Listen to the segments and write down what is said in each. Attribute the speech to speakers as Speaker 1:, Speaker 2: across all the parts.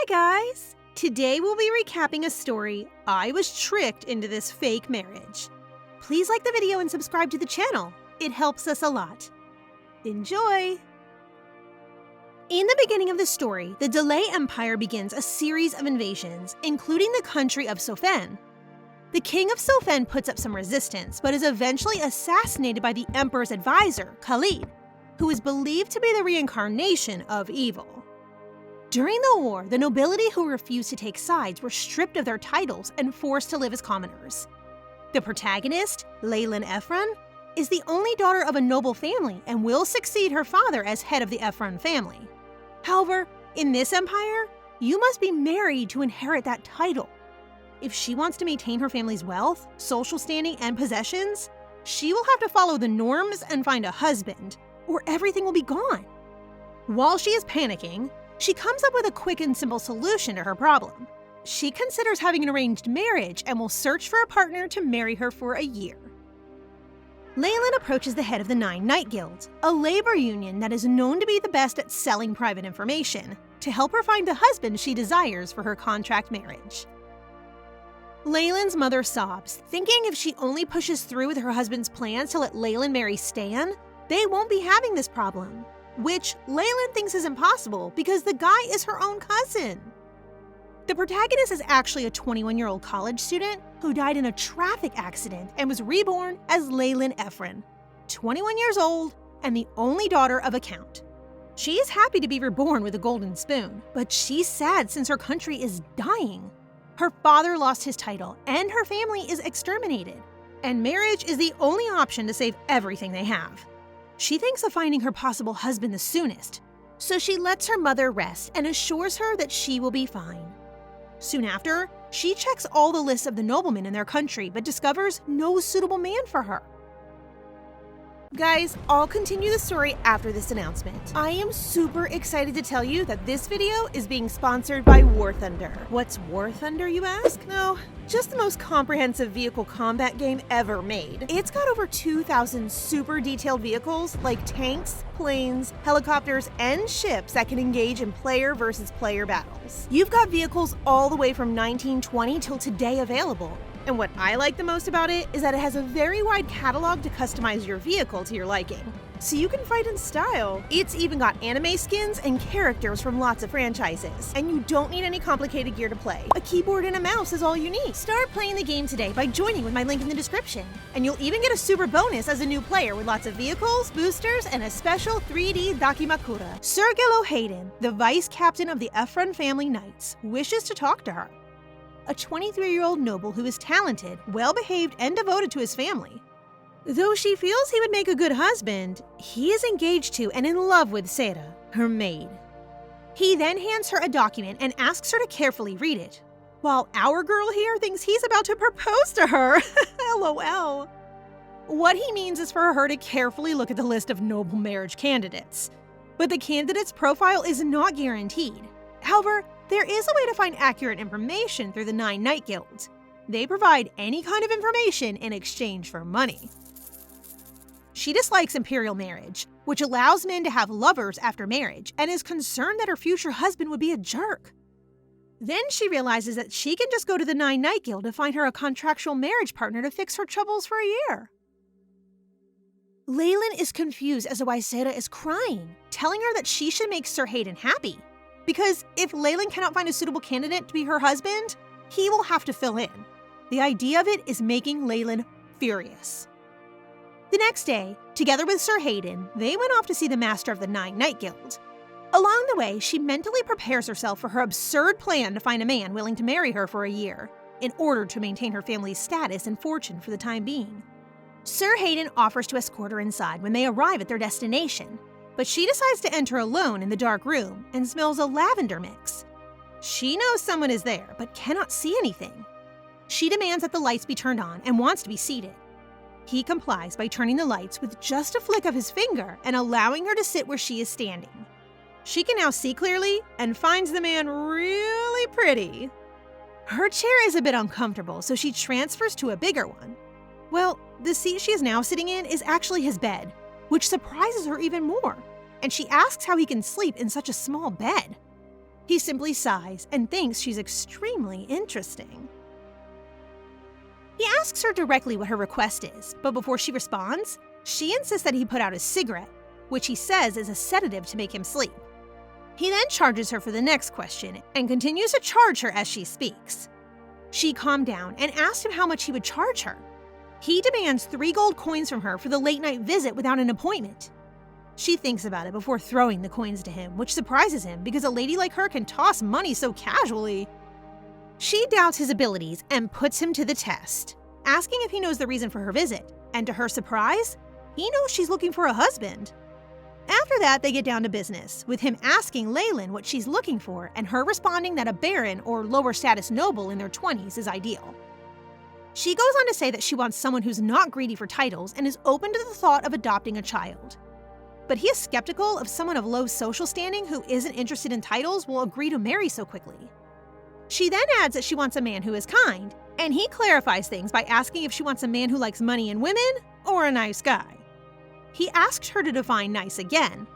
Speaker 1: guys! Today we'll be recapping a story I was tricked into this fake marriage. Please like the video and subscribe to the channel. It helps us a lot. Enjoy! In the beginning of the story, the Delay Empire begins a series of invasions, including the country of Sofen. The king of Sofen puts up some resistance, but is eventually assassinated by the emperor's advisor, Khalid, who is believed to be the reincarnation of evil. During the war, the nobility who refused to take sides were stripped of their titles and forced to live as commoners. The protagonist, Leyrin Ephron, is the only daughter of a noble family and will succeed her father as head of the Ephron family. However, in this empire, you must be married to inherit that title. If she wants to maintain her family's wealth, social standing, and possessions, she will have to follow the norms and find a husband, or everything will be gone. While she is panicking, she comes up with a quick and simple solution to her problem. She considers having an arranged marriage and will search for a partner to marry her for a year. Leyrin approaches the head of the Nine Night Guild, a labor union that is known to be the best at selling private information, to help her find the husband she desires for her contract marriage. Leylin's mother sobs, thinking if she only pushes through with her husband's plans to let Leyrin marry Stan, they won't be having this problem, which Leyrin thinks is impossible because the guy is her own cousin. The protagonist is actually a 21-year-old college student who died in a traffic accident and was reborn as Leyrin Ephron, 21 years old and the only daughter of a count. She is happy to be reborn with a golden spoon, but she's sad since her country is dying. Her father lost his title and her family is exterminated, and marriage is the only option to save everything they have. She thinks of finding her possible husband the soonest, so she lets her mother rest and assures her that she will be fine. Soon after, she checks all the lists of the noblemen in their country but discovers no suitable man for her. Guys, I'll continue the story after this announcement. I am super excited to tell you that this video is being sponsored by War Thunder. What's War Thunder, you ask? No, just the most comprehensive vehicle combat game ever made. It's got over 2,000 super detailed vehicles like tanks, planes, helicopters, and ships that can engage in player versus player battles. You've got vehicles all the way from 1920 till today available. And what I like the most about it is that it has a very wide catalog to customize your vehicle to your liking, so you can fight in style. It's even got anime skins and characters from lots of franchises, and you don't need any complicated gear to play. A keyboard and a mouse is all you need. Start playing the game today by joining with my link in the description, and you'll even get a super bonus as a new player with lots of vehicles, boosters, and a special 3D Dakimakura. Sir Gillo Hayden, the vice captain of the Ephron family knights, wishes to talk to her. A 23-year-old noble who is talented, well-behaved, and devoted to his family. Though she feels he would make a good husband, he is engaged to and in love with Sarah, her maid. He then hands her a document and asks her to carefully read it, while our girl here thinks he's about to propose to her. LOL. What he means is for her to carefully look at the list of noble marriage candidates, but the candidate's profile is not guaranteed. However, there is a way to find accurate information through the Nine Night Guilds. They provide any kind of information in exchange for money. She dislikes imperial marriage, which allows men to have lovers after marriage, and is concerned that her future husband would be a jerk. Then she realizes that she can just go to the Nine Night Guild to find her a contractual marriage partner to fix her troubles for a year. Leyrin is confused as to why Sarah is crying, telling her that she should make Sir Hayden happy. Because if Leyrin cannot find a suitable candidate to be her husband, he will have to fill in. The idea of it is making Leyrin furious. The next day, together with Sir Hayden, they went off to see the master of the Nine Night Guild. Along the way, she mentally prepares herself for her absurd plan to find a man willing to marry her for a year, in order to maintain her family's status and fortune for the time being. Sir Hayden offers to escort her inside when they arrive at their destination, but she decides to enter alone in the dark room and smells a lavender mix. She knows someone is there, but cannot see anything. She demands that the lights be turned on and wants to be seated. He complies by turning the lights with just a flick of his finger and allowing her to sit where she is standing. She can now see clearly and finds the man really pretty. Her chair is a bit uncomfortable, so she transfers to a bigger one. Well, the seat she is now sitting in is actually his bed, which surprises her even more, and she asks how he can sleep in such a small bed. He simply sighs and thinks she's extremely interesting. He asks her directly what her request is, but before she responds, she insists that he put out his cigarette, which he says is a sedative to make him sleep. He then charges her for the next question and continues to charge her as she speaks. She calmed down and asked him how much he would charge her. He demands 3 gold coins from her for the late-night visit without an appointment. She thinks about it before throwing the coins to him, which surprises him because a lady like her can toss money so casually. She doubts his abilities and puts him to the test, asking if he knows the reason for her visit, and to her surprise, he knows she's looking for a husband. After that, they get down to business, with him asking Leyrin what she's looking for and her responding that a baron or lower status noble in their 20s is ideal. She goes on to say that she wants someone who's not greedy for titles and is open to the thought of adopting a child. But he is skeptical of someone of low social standing who isn't interested in titles will agree to marry so quickly. She then adds that she wants a man who is kind, and he clarifies things by asking if she wants a man who likes money and women or a nice guy. He asks her to define nice again.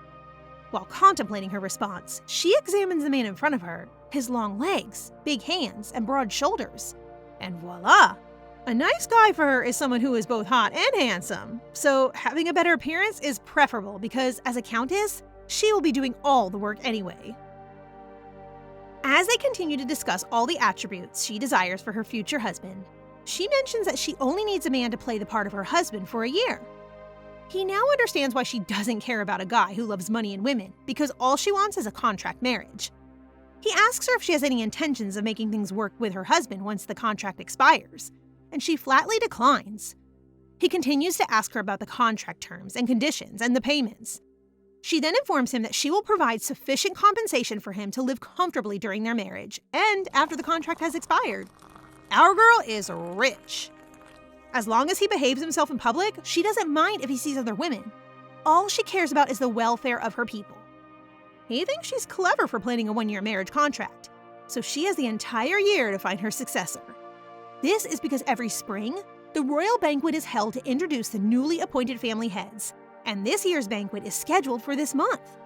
Speaker 1: While contemplating her response, she examines the man in front of her, his long legs, big hands, and broad shoulders. And voila! A nice guy for her is someone who is both hot and handsome, so having a better appearance is preferable because, as a countess, she will be doing all the work anyway. As they continue to discuss all the attributes she desires for her future husband, she mentions that she only needs a man to play the part of her husband for a year. He now understands why she doesn't care about a guy who loves money and women, because all she wants is a contract marriage. He asks her if she has any intentions of making things work with her husband once the contract expires, and she flatly declines. He continues to ask her about the contract terms and conditions and the payments. She then informs him that she will provide sufficient compensation for him to live comfortably during their marriage and after the contract has expired. Our girl is rich. As long as he behaves himself in public, she doesn't mind if he sees other women. All she cares about is the welfare of her people. He thinks she's clever for planning a 1-year marriage contract, so she has the entire year to find her successor. This is because every spring, the royal banquet is held to introduce the newly appointed family heads, and this year's banquet is scheduled for this month.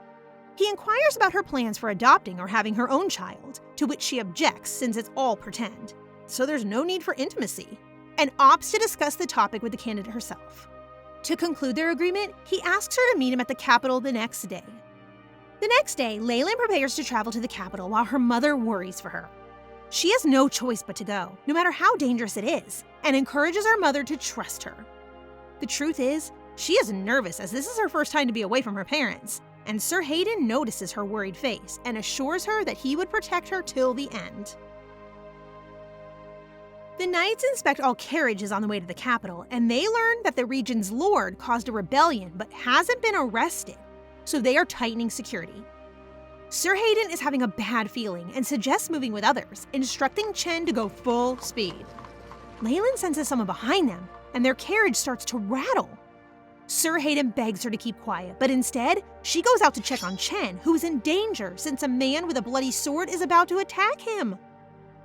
Speaker 1: He inquires about her plans for adopting or having her own child, to which she objects since it's all pretend, so there's no need for intimacy, and opts to discuss the topic with the candidate herself. To conclude their agreement, he asks her to meet him at the capital the next day. The next day, Leyrin prepares to travel to the capital while her mother worries for her. She has no choice but to go, no matter how dangerous it is, and encourages her mother to trust her. The truth is, she is nervous as this is her first time to be away from her parents, and Sir Hayden notices her worried face and assures her that he would protect her till the end. The knights inspect all carriages on the way to the capital, and they learn that the region's lord caused a rebellion but hasn't been arrested, so they are tightening security. Sir Hayden is having a bad feeling and suggests moving with others, instructing Chen to go full speed. Leyrin senses someone behind them, and their carriage starts to rattle. Sir Hayden begs her to keep quiet, but instead, she goes out to check on Chen, who is in danger since a man with a bloody sword is about to attack him.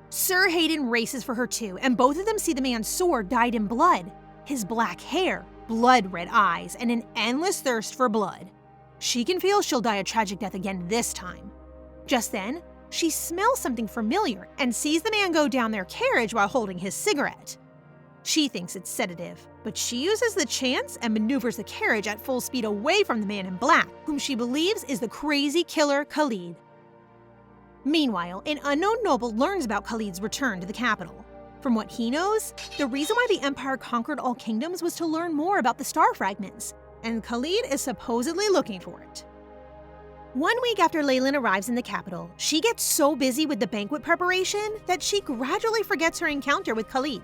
Speaker 1: Sir Hayden races for her too, and both of them see the man's sword dyed in blood, his black hair, blood-red eyes, and an endless thirst for blood. She can feel she'll die a tragic death again this time. Just then, she smells something familiar and sees the man go down their carriage while holding his cigarette. She thinks it's sedative, but she uses the chance and maneuvers the carriage at full speed away from the man in black, whom she believes is the crazy killer Khalid. Meanwhile, an unknown noble learns about Khalid's return to the capital. From what he knows, the reason why the Empire conquered all kingdoms was to learn more about the star fragments, and Khalid is supposedly looking for it. 1 week after Leyrin arrives in the capital, she gets so busy with the banquet preparation that she gradually forgets her encounter with Khalid.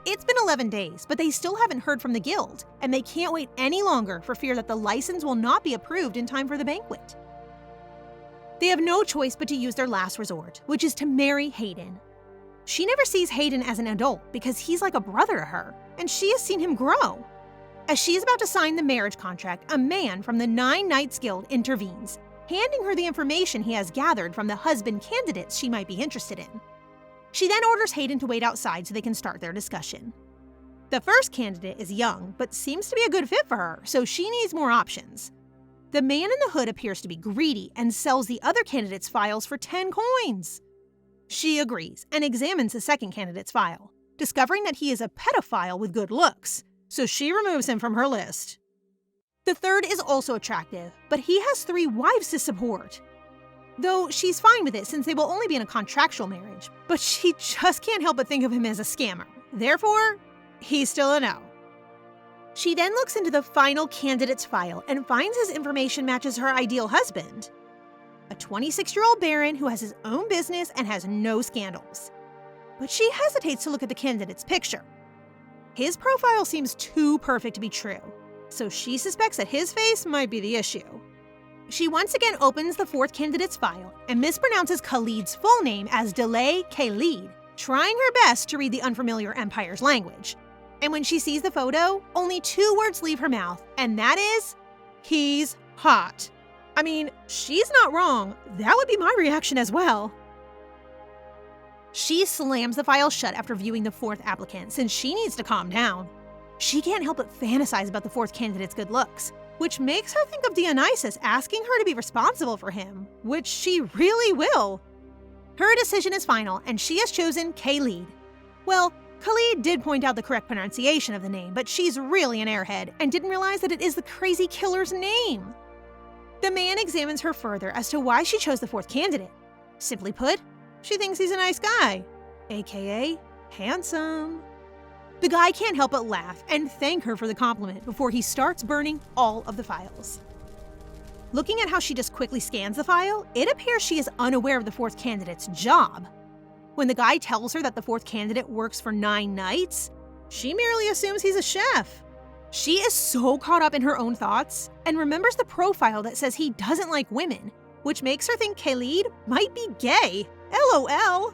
Speaker 1: It's been 11 days, but they still haven't heard from the guild, and they can't wait any longer for fear that the license will not be approved in time for the banquet. They have no choice but to use their last resort, which is to marry Hayden. She never sees Hayden as an adult because he's like a brother to her, and she has seen him grow. As she is about to sign the marriage contract, a man from the 9 Knights Guild intervenes, handing her the information he has gathered from the husband candidates she might be interested in. She then orders Hayden to wait outside so they can start their discussion. The first candidate is young, but seems to be a good fit for her, so she needs more options. the man in the hood appears to be greedy and sells the other candidate's files for 10 coins. She agrees and examines the second candidate's file, discovering that he is a pedophile with good looks, so she removes him from her list. The third is also attractive, but he has 3 wives to support. Though she's fine with it since they will only be in a contractual marriage, but she just can't help but think of him as a scammer. Therefore, he's still a no. She then looks into the final candidate's file and finds his information matches her ideal husband. A 26-year-old baron who has his own business and has no scandals. But she hesitates to look at the candidate's picture. His profile seems too perfect to be true, so she suspects that his face might be the issue. She once again opens the 4th candidate's file and mispronounces Khalid's full name as Delay Khalid, trying her best to read the unfamiliar empire's language. And when she sees the photo, only 2 words leave her mouth, and that is, he's hot. I mean, she's not wrong. That would be my reaction as well. She slams the file shut after viewing the 4th applicant since she needs to calm down. She can't help but fantasize about the 4th candidate's good looks, which makes her think of Dionysus asking her to be responsible for him, which she really will. Her decision is final, and she has chosen Khalid. Well, Khalid did point out the correct pronunciation of the name, but she's really an airhead and didn't realize that it is the crazy killer's name. The man examines her further as to why she chose the 4th candidate. Simply put, she thinks he's a nice guy, aka handsome. The guy can't help but laugh and thank her for the compliment before he starts burning all of the files. Looking at how she just quickly scans the file, it appears she is unaware of the 4th candidate's job. When the guy tells her that the 4th candidate works for 9 knights, she merely assumes he's a chef. She is so caught up in her own thoughts and remembers the profile that says he doesn't like women, which makes her think Khalid might be gay. LOL.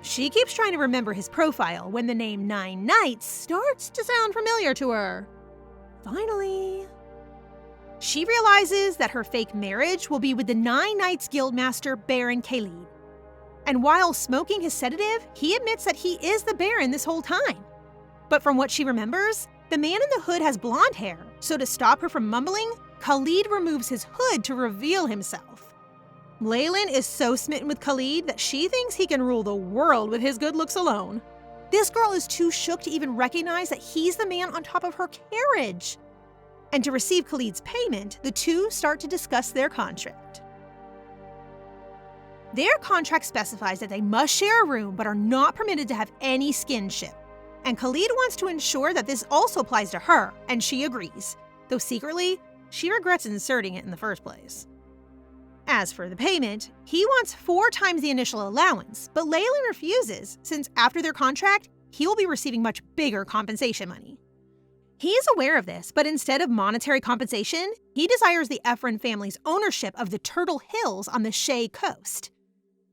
Speaker 1: She keeps trying to remember his profile when the name 9 Knights starts to sound familiar to her. Finally. She realizes that her fake marriage will be with the 9 Knights Guildmaster Baron Khalid. And while smoking his sedative, he admits that he is the Baron this whole time. But from what she remembers, the man in the hood has blonde hair, so to stop her from mumbling, Khalid removes his hood to reveal himself. Leyrin is so smitten with Khalid that she thinks he can rule the world with his good looks alone. This girl is too shook to even recognize that he's the man on top of her carriage. And to receive Khalid's payment, the two start to discuss their contract. Their contract specifies that they must share a room but are not permitted to have any skinship. And Khalid wants to ensure that this also applies to her, and she agrees, though secretly, she regrets inserting it in the first place. As for the payment, he wants 4 times the initial allowance, but Leyrin refuses, since after their contract, he will be receiving much bigger compensation money. He is aware of this, but instead of monetary compensation, he desires the Ephron family's ownership of the Turtle Hills on the Shea coast.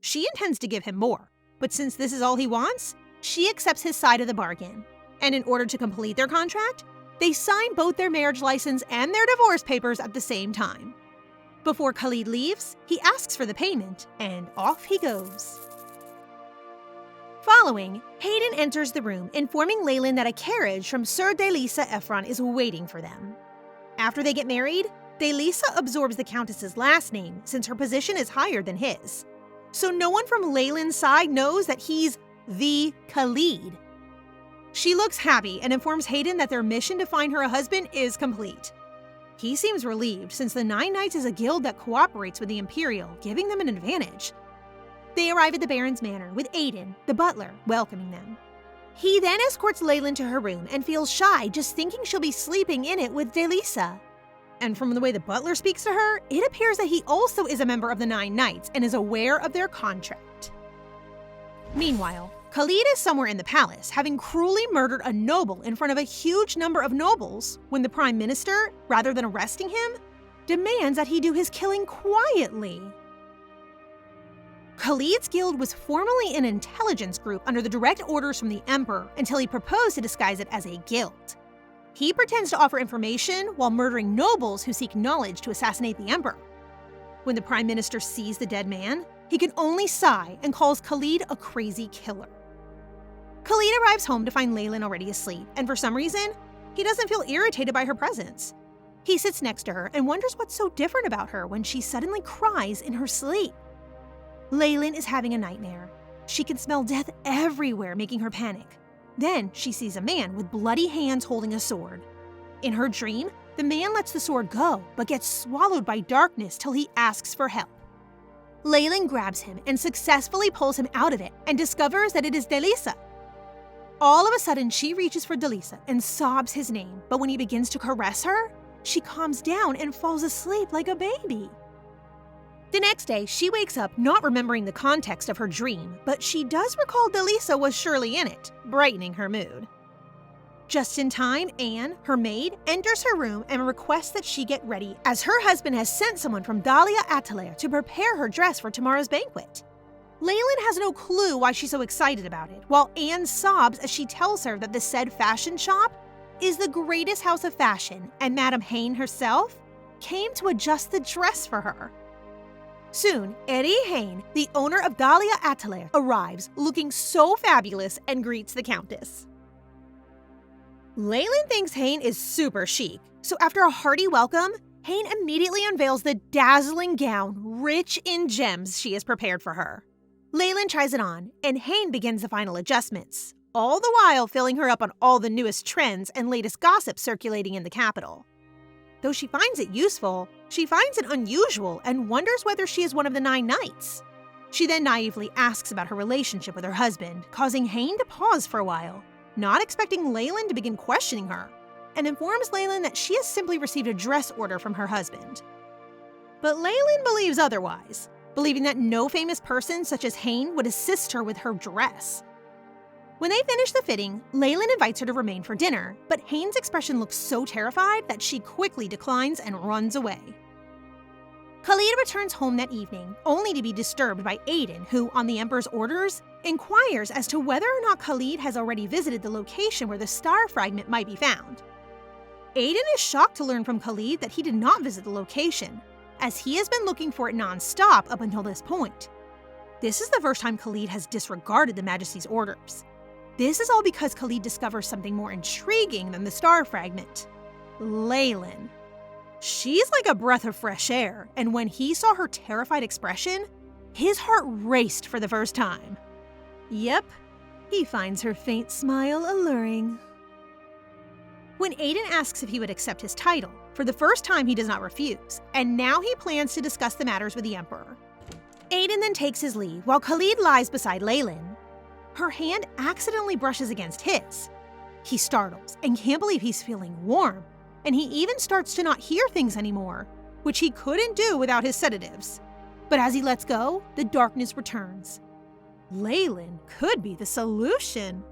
Speaker 1: She intends to give him more, but since this is all he wants, she accepts his side of the bargain. And in order to complete their contract, they sign both their marriage license and their divorce papers at the same time. Before Khalid leaves, he asks for the payment, and off he goes. Following, Hayden enters the room, informing Leyrin that a carriage from Sir Delisa Ephron is waiting for them. After they get married, Delisa absorbs the Countess's last name since her position is higher than his. So no one from Leylin's side knows that he's the Khalid. She looks happy and informs Hayden that their mission to find her a husband is complete. He seems relieved since the 9 Knights is a guild that cooperates with the Imperial, giving them an advantage. They arrive at the Baron's manor with Aiden, the butler, welcoming them. He then escorts Leyrin to her room and feels shy just thinking she'll be sleeping in it with Delisa. And from the way the butler speaks to her, it appears that he also is a member of the 9 Knights and is aware of their contract. Meanwhile, Khalid is somewhere in the palace, having cruelly murdered a noble in front of a huge number of nobles, when the Prime Minister, rather than arresting him, demands that he do his killing quietly. Khalid's guild was formerly an intelligence group under the direct orders from the Emperor until he proposed to disguise it as a guild. He pretends to offer information while murdering nobles who seek knowledge to assassinate the Emperor. When the Prime Minister sees the dead man, he can only sigh and calls Khalid a crazy killer. Khalid arrives home to find Leyrin already asleep, and for some reason, he doesn't feel irritated by her presence. He sits next to her and wonders what's so different about her when she suddenly cries in her sleep. Leyrin is having a nightmare. She can smell death everywhere, making her panic. Then she sees a man with bloody hands holding a sword. In her dream, the man lets the sword go, but gets swallowed by darkness till he asks for help. Leyrin grabs him and successfully pulls him out of it and discovers that it is Delisa. All of a sudden, she reaches for Delisa and sobs his name, but when he begins to caress her, she calms down and falls asleep like a baby. The next day, she wakes up not remembering the context of her dream, but she does recall Delisa was surely in it, brightening her mood. Just in time, Anne, her maid, enters her room and requests that she get ready, as her husband has sent someone from Dahlia Atelier to prepare her dress for tomorrow's banquet. Leyrin has no clue why she's so excited about it, while Anne sobs as she tells her that the said fashion shop is the greatest house of fashion, and Madame Haine herself came to adjust the dress for her. Soon, Eddie Haine, the owner of Dahlia Atelier, arrives looking so fabulous and greets the countess. Leyrin thinks Haine is super chic, so after a hearty welcome, Haine immediately unveils the dazzling gown rich in gems she has prepared for her. Leyrin tries it on, and Haine begins the final adjustments, all the while filling her up on all the newest trends and latest gossip circulating in the capital. Though she finds it useful, she finds it unusual and wonders whether she is one of the 9 knights. She then naively asks about her relationship with her husband, causing Haine to pause for a while, not expecting Leyrin to begin questioning her, and informs Leyrin that she has simply received a dress order from her husband. But Leyrin believes otherwise, believing that no famous person such as Haine would assist her with her dress. When they finish the fitting, Leyrin invites her to remain for dinner, but Haine's expression looks so terrified that she quickly declines and runs away. Khalid returns home that evening, only to be disturbed by Aiden, who, on the Emperor's orders, inquires as to whether or not Khalid has already visited the location where the star fragment might be found. Aiden is shocked to learn from Khalid that he did not visit the location, as he has been looking for it non-stop up until this point. This is the first time Khalid has disregarded the Majesty's orders. This is all because Khalid discovers something more intriguing than the star fragment: Leyrin. She's like a breath of fresh air, and when he saw her terrified expression, his heart raced for the first time. Yep, he finds her faint smile alluring. When Aiden asks if he would accept his title, for the first time he does not refuse, and now he plans to discuss the matters with the Emperor. Aiden then takes his leave while Khalid lies beside Leyrin. Her hand accidentally brushes against his. He startles and can't believe he's feeling warm, and he even starts to not hear things anymore, which he couldn't do without his sedatives. But as he lets go, the darkness returns. Leyrin could be the solution.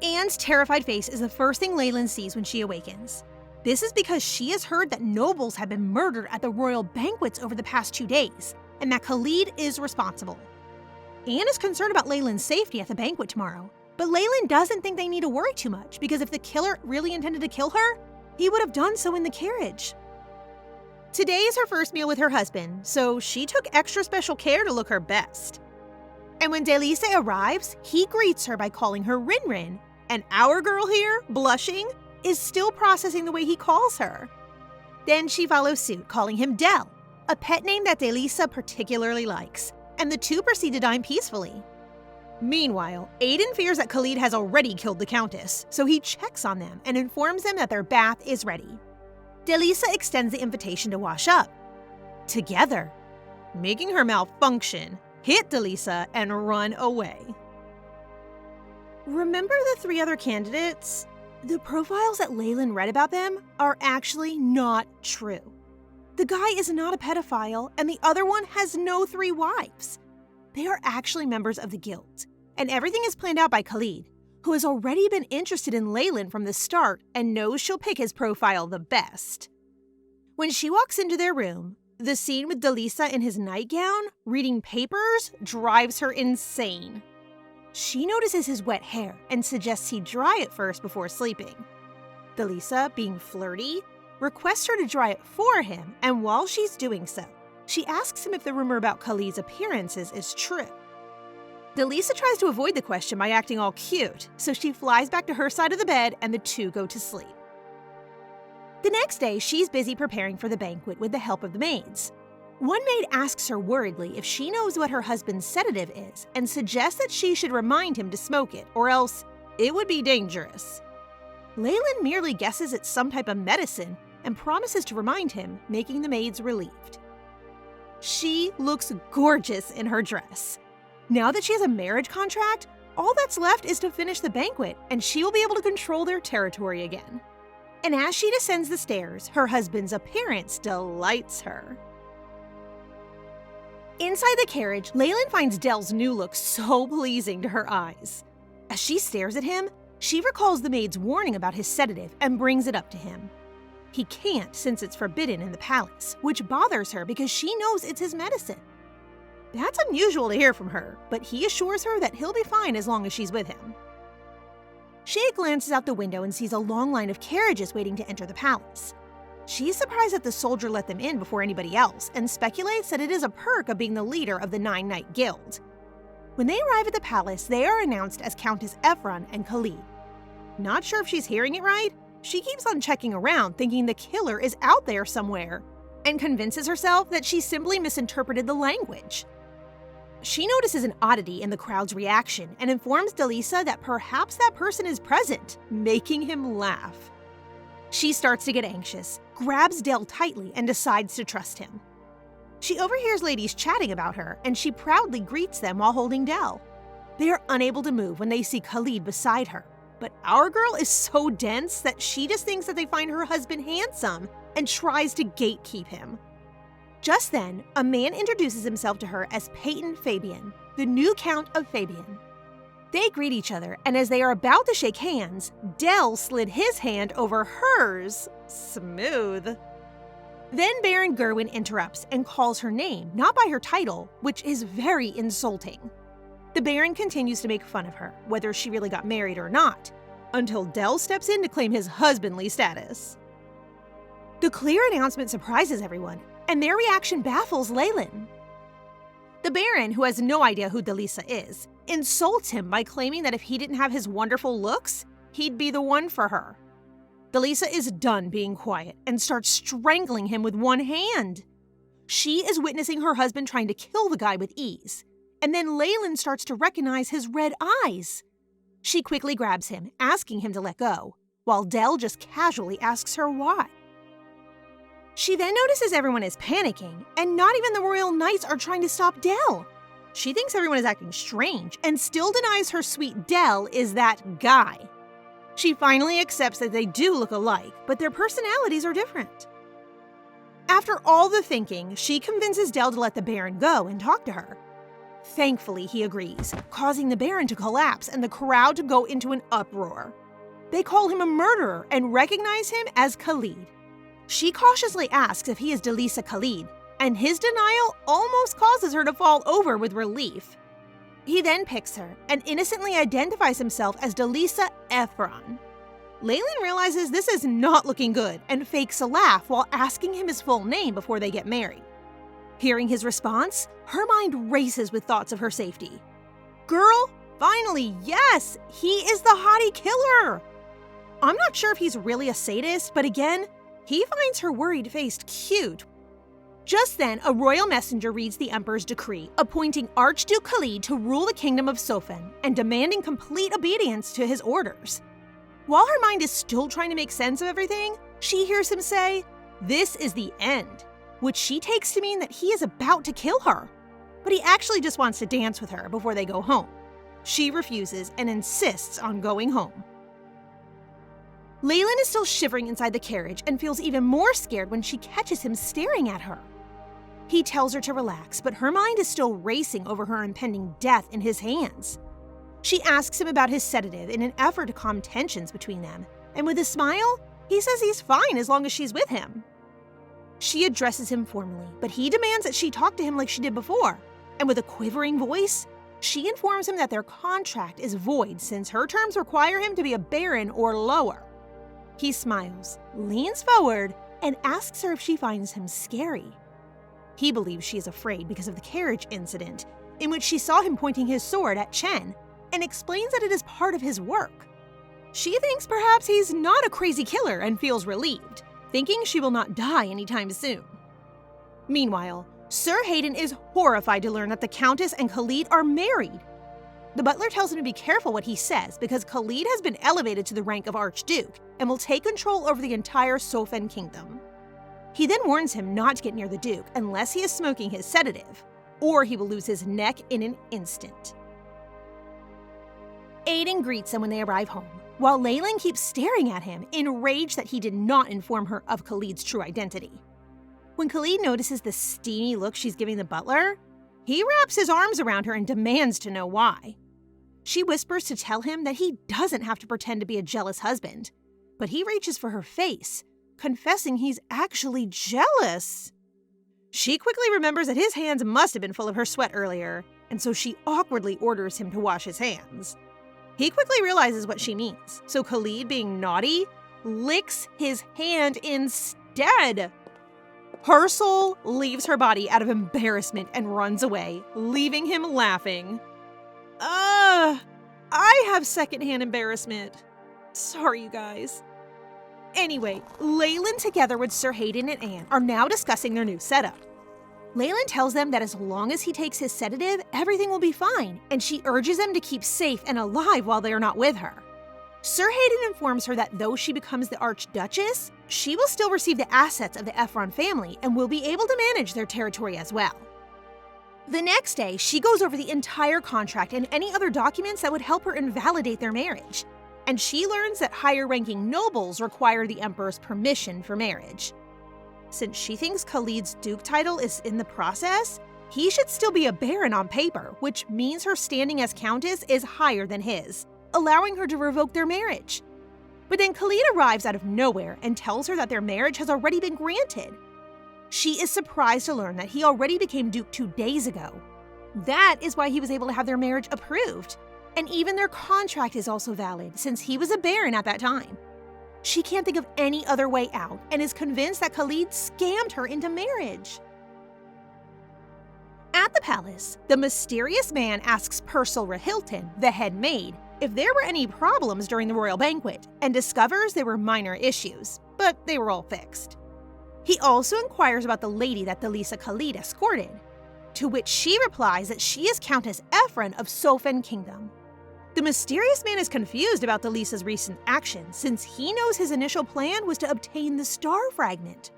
Speaker 1: Anne's terrified face is the first thing Leyrin sees when she awakens. This is because she has heard that nobles have been murdered at the royal banquets over the past 2 days, and that Khalid is responsible. Anne is concerned about Leylin's safety at the banquet tomorrow, but Leyrin doesn't think they need to worry too much because if the killer really intended to kill her, he would have done so in the carriage. Today is her first meal with her husband, so she took extra special care to look her best. And when Delisa arrives, he greets her by calling her Rin Rin, and our girl here, blushing, is still processing the way he calls her. Then she follows suit, calling him Del, a pet name that Delisa particularly likes, and the two proceed to dine peacefully. Meanwhile, Aiden fears that Khalid has already killed the countess, so he checks on them and informs them that their bath is ready. Delisa extends the invitation to wash up. Together, making her malfunction, hit Delisa, and run away. Remember the 3 other candidates? The profiles that Leyrin read about them are actually not true. The guy is not a pedophile, and the other one has no 3 wives. They are actually members of the guild, and everything is planned out by Khalid, who has already been interested in Leyrin from the start and knows she'll pick his profile the best. When she walks into their room, the scene with Delisa in his nightgown, reading papers, drives her insane. She notices his wet hair and suggests he dry it first before sleeping. Delisa, being flirty, requests her to dry it for him, and while she's doing so, she asks him if the rumor about Khalid's appearances is true. Delisa tries to avoid the question by acting all cute, so she flies back to her side of the bed and the two go to sleep. The next day, she's busy preparing for the banquet with the help of the maids. One maid asks her worriedly if she knows what her husband's sedative is and suggests that she should remind him to smoke it, or else it would be dangerous. Leyrin merely guesses it's some type of medicine and promises to remind him, making the maids relieved. She looks gorgeous in her dress. Now that she has a marriage contract, all that's left is to finish the banquet, and she will be able to control their territory again. And as she descends the stairs, her husband's appearance delights her. Inside the carriage, Leyrin finds Del's new look so pleasing to her eyes. As she stares at him, she recalls the maid's warning about his sedative and brings it up to him. He can't since it's forbidden in the palace, which bothers her because she knows it's his medicine. That's unusual to hear from her, but he assures her that he'll be fine as long as she's with him. She glances out the window and sees a long line of carriages waiting to enter the palace. She's surprised that the soldier let them in before anybody else and speculates that it is a perk of being the leader of the Nine-Knight Guild. When they arrive at the palace, they are announced as Countess Ephron and Khalid. Not sure if she's hearing it right, she keeps on checking around thinking the killer is out there somewhere and convinces herself that she simply misinterpreted the language. She notices an oddity in the crowd's reaction and informs Delisa that perhaps that person is present, making him laugh. She starts to get anxious, grabs Del tightly, and decides to trust him. She overhears ladies chatting about her, and she proudly greets them while holding Del. They are unable to move when they see Khalid beside her, but our girl is so dense that she just thinks that they find her husband handsome and tries to gatekeep him. Just then, a man introduces himself to her as Peyton Fabian, the new Count of Fabian. They greet each other, and as they are about to shake hands, Del slid his hand over hers. Smooth. Then Baron Gerwin interrupts and calls her name, not by her title, which is very insulting. The Baron continues to make fun of her, whether she really got married or not, until Del steps in to claim his husbandly status. The clear announcement surprises everyone, and their reaction baffles Leyrin. The Baron, who has no idea who Delisa is, insults him by claiming that if he didn't have his wonderful looks, he'd be the one for her. Delisa is done being quiet and starts strangling him with one hand. She is witnessing her husband trying to kill the guy with ease, and then Leyrin starts to recognize his red eyes. She quickly grabs him, asking him to let go, while Del just casually asks her why. She then notices everyone is panicking, and not even the royal knights are trying to stop Del. She thinks everyone is acting strange and still denies her sweet Del is that guy. She finally accepts that they do look alike, but their personalities are different. After all the thinking, she convinces Del to let the Baron go and talk to her. Thankfully, he agrees, causing the Baron to collapse and the crowd to go into an uproar. They call him a murderer and recognize him as Khalid. She cautiously asks if he is Delisa Khalid, and his denial almost causes her to fall over with relief. He then picks her and innocently identifies himself as Delisa Ephron. Leyrin realizes this is not looking good and fakes a laugh while asking him his full name before they get married. Hearing his response, her mind races with thoughts of her safety. Girl, finally, yes, he is the hottie killer! I'm not sure if he's really a sadist, but again, he finds her worried face cute. Just then, a royal messenger reads the Emperor's decree, appointing Archduke Khalid to rule the kingdom of Sofan and demanding complete obedience to his orders. While her mind is still trying to make sense of everything, she hears him say, "This is the end," which she takes to mean that he is about to kill her. But he actually just wants to dance with her before they go home. She refuses and insists on going home. Leyrin is still shivering inside the carriage and feels even more scared when she catches him staring at her. He tells her to relax, but her mind is still racing over her impending death in his hands. She asks him about his sedative in an effort to calm tensions between them, and with a smile, he says he's fine as long as she's with him. She addresses him formally, but he demands that she talk to him like she did before, and with a quivering voice, she informs him that their contract is void since her terms require him to be a baron or lower. He smiles, leans forward, and asks her if she finds him scary. He believes she is afraid because of the carriage incident, in which she saw him pointing his sword at Chen, and explains that it is part of his work. She thinks perhaps he's not a crazy killer and feels relieved, thinking she will not die anytime soon. Meanwhile, Sir Hayden is horrified to learn that the Countess and Khalid are married. The butler tells him to be careful what he says because Khalid has been elevated to the rank of Archduke and will take control over the entire Sofen kingdom. He then warns him not to get near the Duke unless he is smoking his sedative, or he will lose his neck in an instant. Aiden greets them when they arrive home, while Leyrin keeps staring at him, enraged that he did not inform her of Khalid's true identity. When Khalid notices the steamy look she's giving the butler, he wraps his arms around her and demands to know why. She whispers to tell him that he doesn't have to pretend to be a jealous husband, but he reaches for her face, confessing he's actually jealous. She quickly remembers that his hands must have been full of her sweat earlier, and so she awkwardly orders him to wash his hands. He quickly realizes what she means, so Khalid, being naughty, licks his hand instead. Her soul leaves her body out of embarrassment and runs away, leaving him laughing. I have secondhand embarrassment. Sorry, you guys. Anyway, Leyrin together with Sir Hayden and Anne are now discussing their new setup. Leyrin tells them that as long as he takes his sedative, everything will be fine, and she urges them to keep safe and alive while they are not with her. Sir Hayden informs her that though she becomes the Archduchess, she will still receive the assets of the Ephron family and will be able to manage their territory as well. The next day, she goes over the entire contract and any other documents that would help her invalidate their marriage, and she learns that higher-ranking nobles require the Emperor's permission for marriage. Since she thinks Khalid's Duke title is in the process, he should still be a Baron on paper, which means her standing as Countess is higher than his, allowing her to revoke their marriage. But then Khalid arrives out of nowhere and tells her that their marriage has already been granted. She is surprised to learn that he already became Duke 2 days ago. That is why he was able to have their marriage approved. And even their contract is also valid, since he was a Baron at that time. She can't think of any other way out and is convinced that Khalid scammed her into marriage. At the palace, the mysterious man asks Purcell Hilton, the head maid, if there were any problems during the royal banquet, and discovers there were minor issues, but they were all fixed. He also inquires about the lady that Delisa Khalid escorted, to which she replies that she is Countess Ephron of Sofen Kingdom. The mysterious man is confused about Delisa's recent actions, since he knows his initial plan was to obtain the star fragment.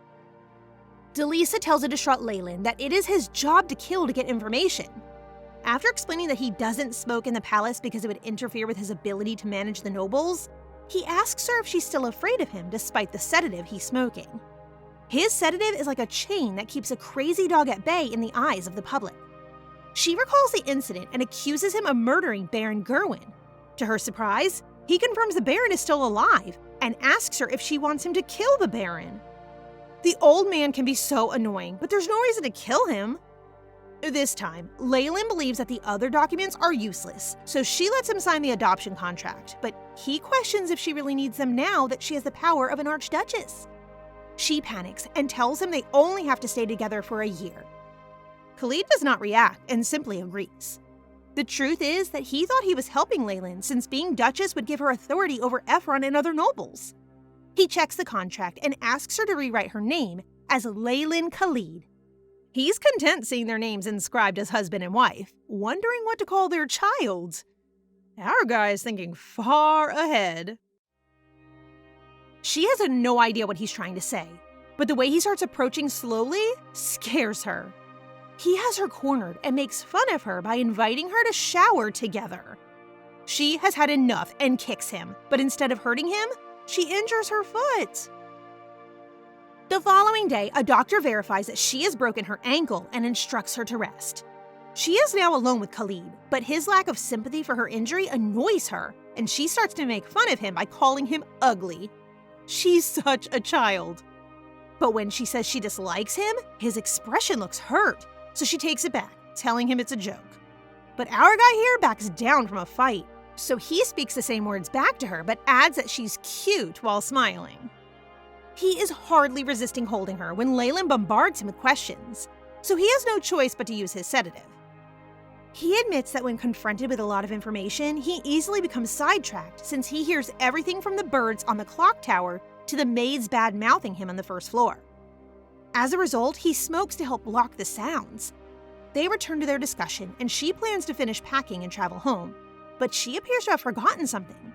Speaker 1: Delisa tells a distraught Leyrin that it is his job to kill to get information. After explaining that he doesn't smoke in the palace because it would interfere with his ability to manage the nobles, he asks her if she's still afraid of him despite the sedative he's smoking. His sedative is like a chain that keeps a crazy dog at bay in the eyes of the public. She recalls the incident and accuses him of murdering Baron Gerwin. To her surprise, he confirms the Baron is still alive and asks her if she wants him to kill the Baron. The old man can be so annoying, but there's no reason to kill him. This time, Leyrin believes that the other documents are useless, so she lets him sign the adoption contract, but he questions if she really needs them now that she has the power of an Archduchess. She panics and tells him they only have to stay together for a year. Khalid does not react and simply agrees. The truth is that he thought he was helping Leyrin since being Duchess would give her authority over Ephron and other nobles. He checks the contract and asks her to rewrite her name as Leyrin Khalid. He's content seeing their names inscribed as husband and wife, wondering what to call their child. Our guy is thinking far ahead. She has no idea what he's trying to say, but the way he starts approaching slowly scares her. He has her cornered and makes fun of her by inviting her to shower together. She has had enough and kicks him, but instead of hurting him, she injures her foot. The following day, a doctor verifies that she has broken her ankle and instructs her to rest. She is now alone with Khalid, but his lack of sympathy for her injury annoys her, and she starts to make fun of him by calling him ugly. She's such a child. But when she says she dislikes him, his expression looks hurt, so she takes it back, telling him it's a joke. But our guy here backs down from a fight, so he speaks the same words back to her, but adds that she's cute while smiling. He is hardly resisting holding her when Leyrin bombards him with questions, so he has no choice but to use his sedative. He admits that when confronted with a lot of information, he easily becomes sidetracked since he hears everything from the birds on the clock tower to the maids bad-mouthing him on the first floor. As a result, he smokes to help block the sounds. They return to their discussion, and she plans to finish packing and travel home, but she appears to have forgotten something.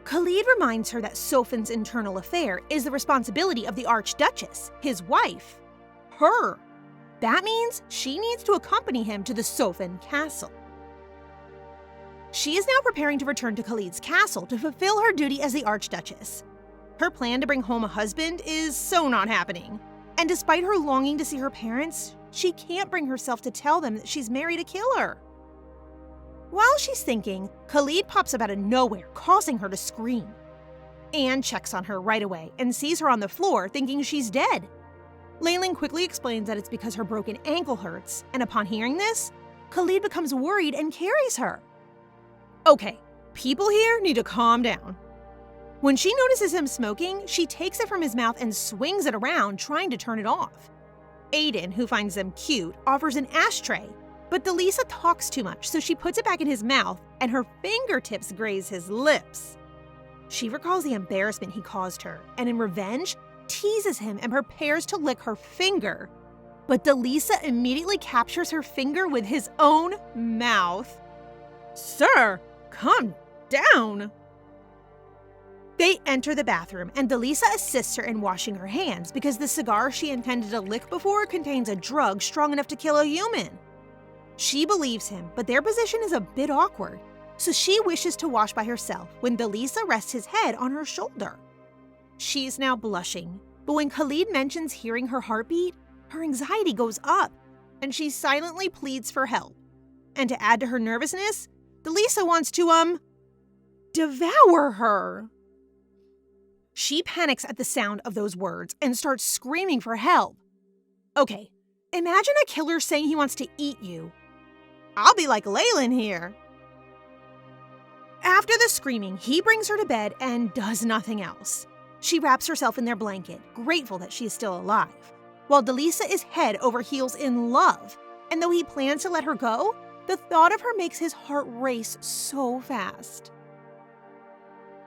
Speaker 1: Khalid reminds her that Sofan's internal affair is the responsibility of the Archduchess, his wife. Her. That means she needs to accompany him to the Sofan castle. She is now preparing to return to Khalid's castle to fulfill her duty as the Archduchess. Her plan to bring home a husband is so not happening, and despite her longing to see her parents, she can't bring herself to tell them that she's married a killer. While she's thinking, Khalid pops up out of nowhere, causing her to scream. Anne checks on her right away and sees her on the floor, thinking she's dead. Leyrin quickly explains that it's because her broken ankle hurts, and upon hearing this, Khalid becomes worried and carries her. Okay, people here need to calm down. When she notices him smoking, she takes it from his mouth and swings it around, trying to turn it off. Aiden, who finds them cute, offers an ashtray, but Delisa talks too much, so she puts it back in his mouth and her fingertips graze his lips. She recalls the embarrassment he caused her, and in revenge, teases him and prepares to lick her finger. But Delisa immediately captures her finger with his own mouth. "Sir, calm down." They enter the bathroom, and Delisa assists her in washing her hands because the cigar she intended to lick before contains a drug strong enough to kill a human. She believes him, but their position is a bit awkward, so she wishes to wash by herself when Delisa rests his head on her shoulder. She's now blushing, but when Khalid mentions hearing her heartbeat, her anxiety goes up, and she silently pleads for help. And to add to her nervousness, Delisa wants to, devour her. She panics at the sound of those words and starts screaming for help. Okay, imagine a killer saying he wants to eat you. I'll be like Leyrin here. After the screaming, he brings her to bed and does nothing else. She wraps herself in their blanket, grateful that she is still alive, while Delisa is head over heels in love, and though he plans to let her go, the thought of her makes his heart race so fast.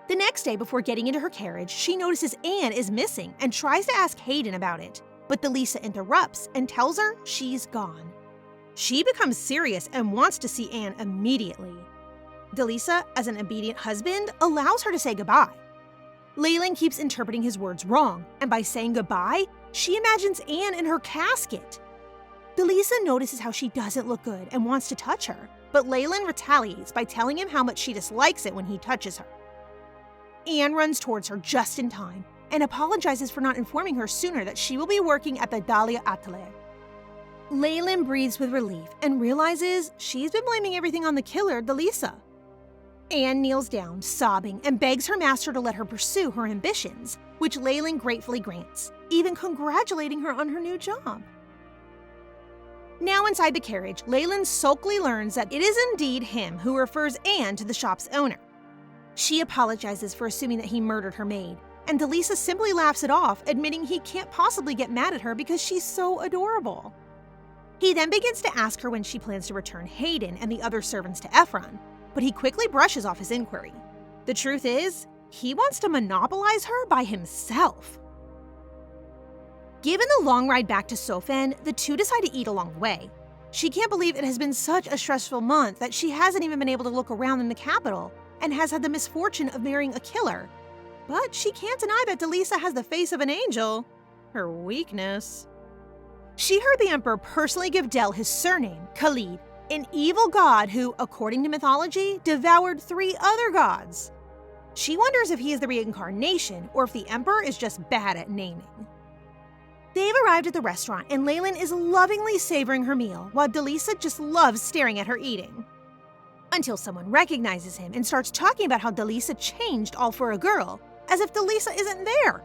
Speaker 1: The next day, before getting into her carriage, she notices Anne is missing and tries to ask Hayden about it, but Delisa interrupts and tells her she's gone. She becomes serious and wants to see Anne immediately. Delisa, as an obedient husband, allows her to say goodbye. Leyrin keeps interpreting his words wrong, and by saying goodbye, she imagines Anne in her casket. Delisa notices how she doesn't look good and wants to touch her, but Leyrin retaliates by telling him how much she dislikes it when he touches her. Anne runs towards her just in time and apologizes for not informing her sooner that she will be working at the Dahlia Atelier. Leyrin breathes with relief and realizes she's been blaming everything on the killer, Delisa. Anne kneels down, sobbing, and begs her master to let her pursue her ambitions, which Leyrin gratefully grants, even congratulating her on her new job. Now inside the carriage, Leyrin sulkily learns that it is indeed him who refers Anne to the shop's owner. She apologizes for assuming that he murdered her maid, and Delisa simply laughs it off, admitting he can't possibly get mad at her because she's so adorable. He then begins to ask her when she plans to return Hayden and the other servants to Ephron, but he quickly brushes off his inquiry. The truth is, he wants to monopolize her by himself. Given the long ride back to Sofan, the two decide to eat along the way. She can't believe it has been such a stressful month that she hasn't even been able to look around in the capital, and has had the misfortune of marrying a killer. But she can't deny that Delisa has the face of an angel. Her weakness. She heard the Emperor personally give Del his surname, Khalid, an evil god who, according to mythology, devoured 3 other gods. She wonders if he is the reincarnation or if the Emperor is just bad at naming. They've arrived at the restaurant and Leyrin is lovingly savoring her meal while Delisa just loves staring at her eating. Until someone recognizes him and starts talking about how Delisa changed all for a girl, as if Delisa isn't there.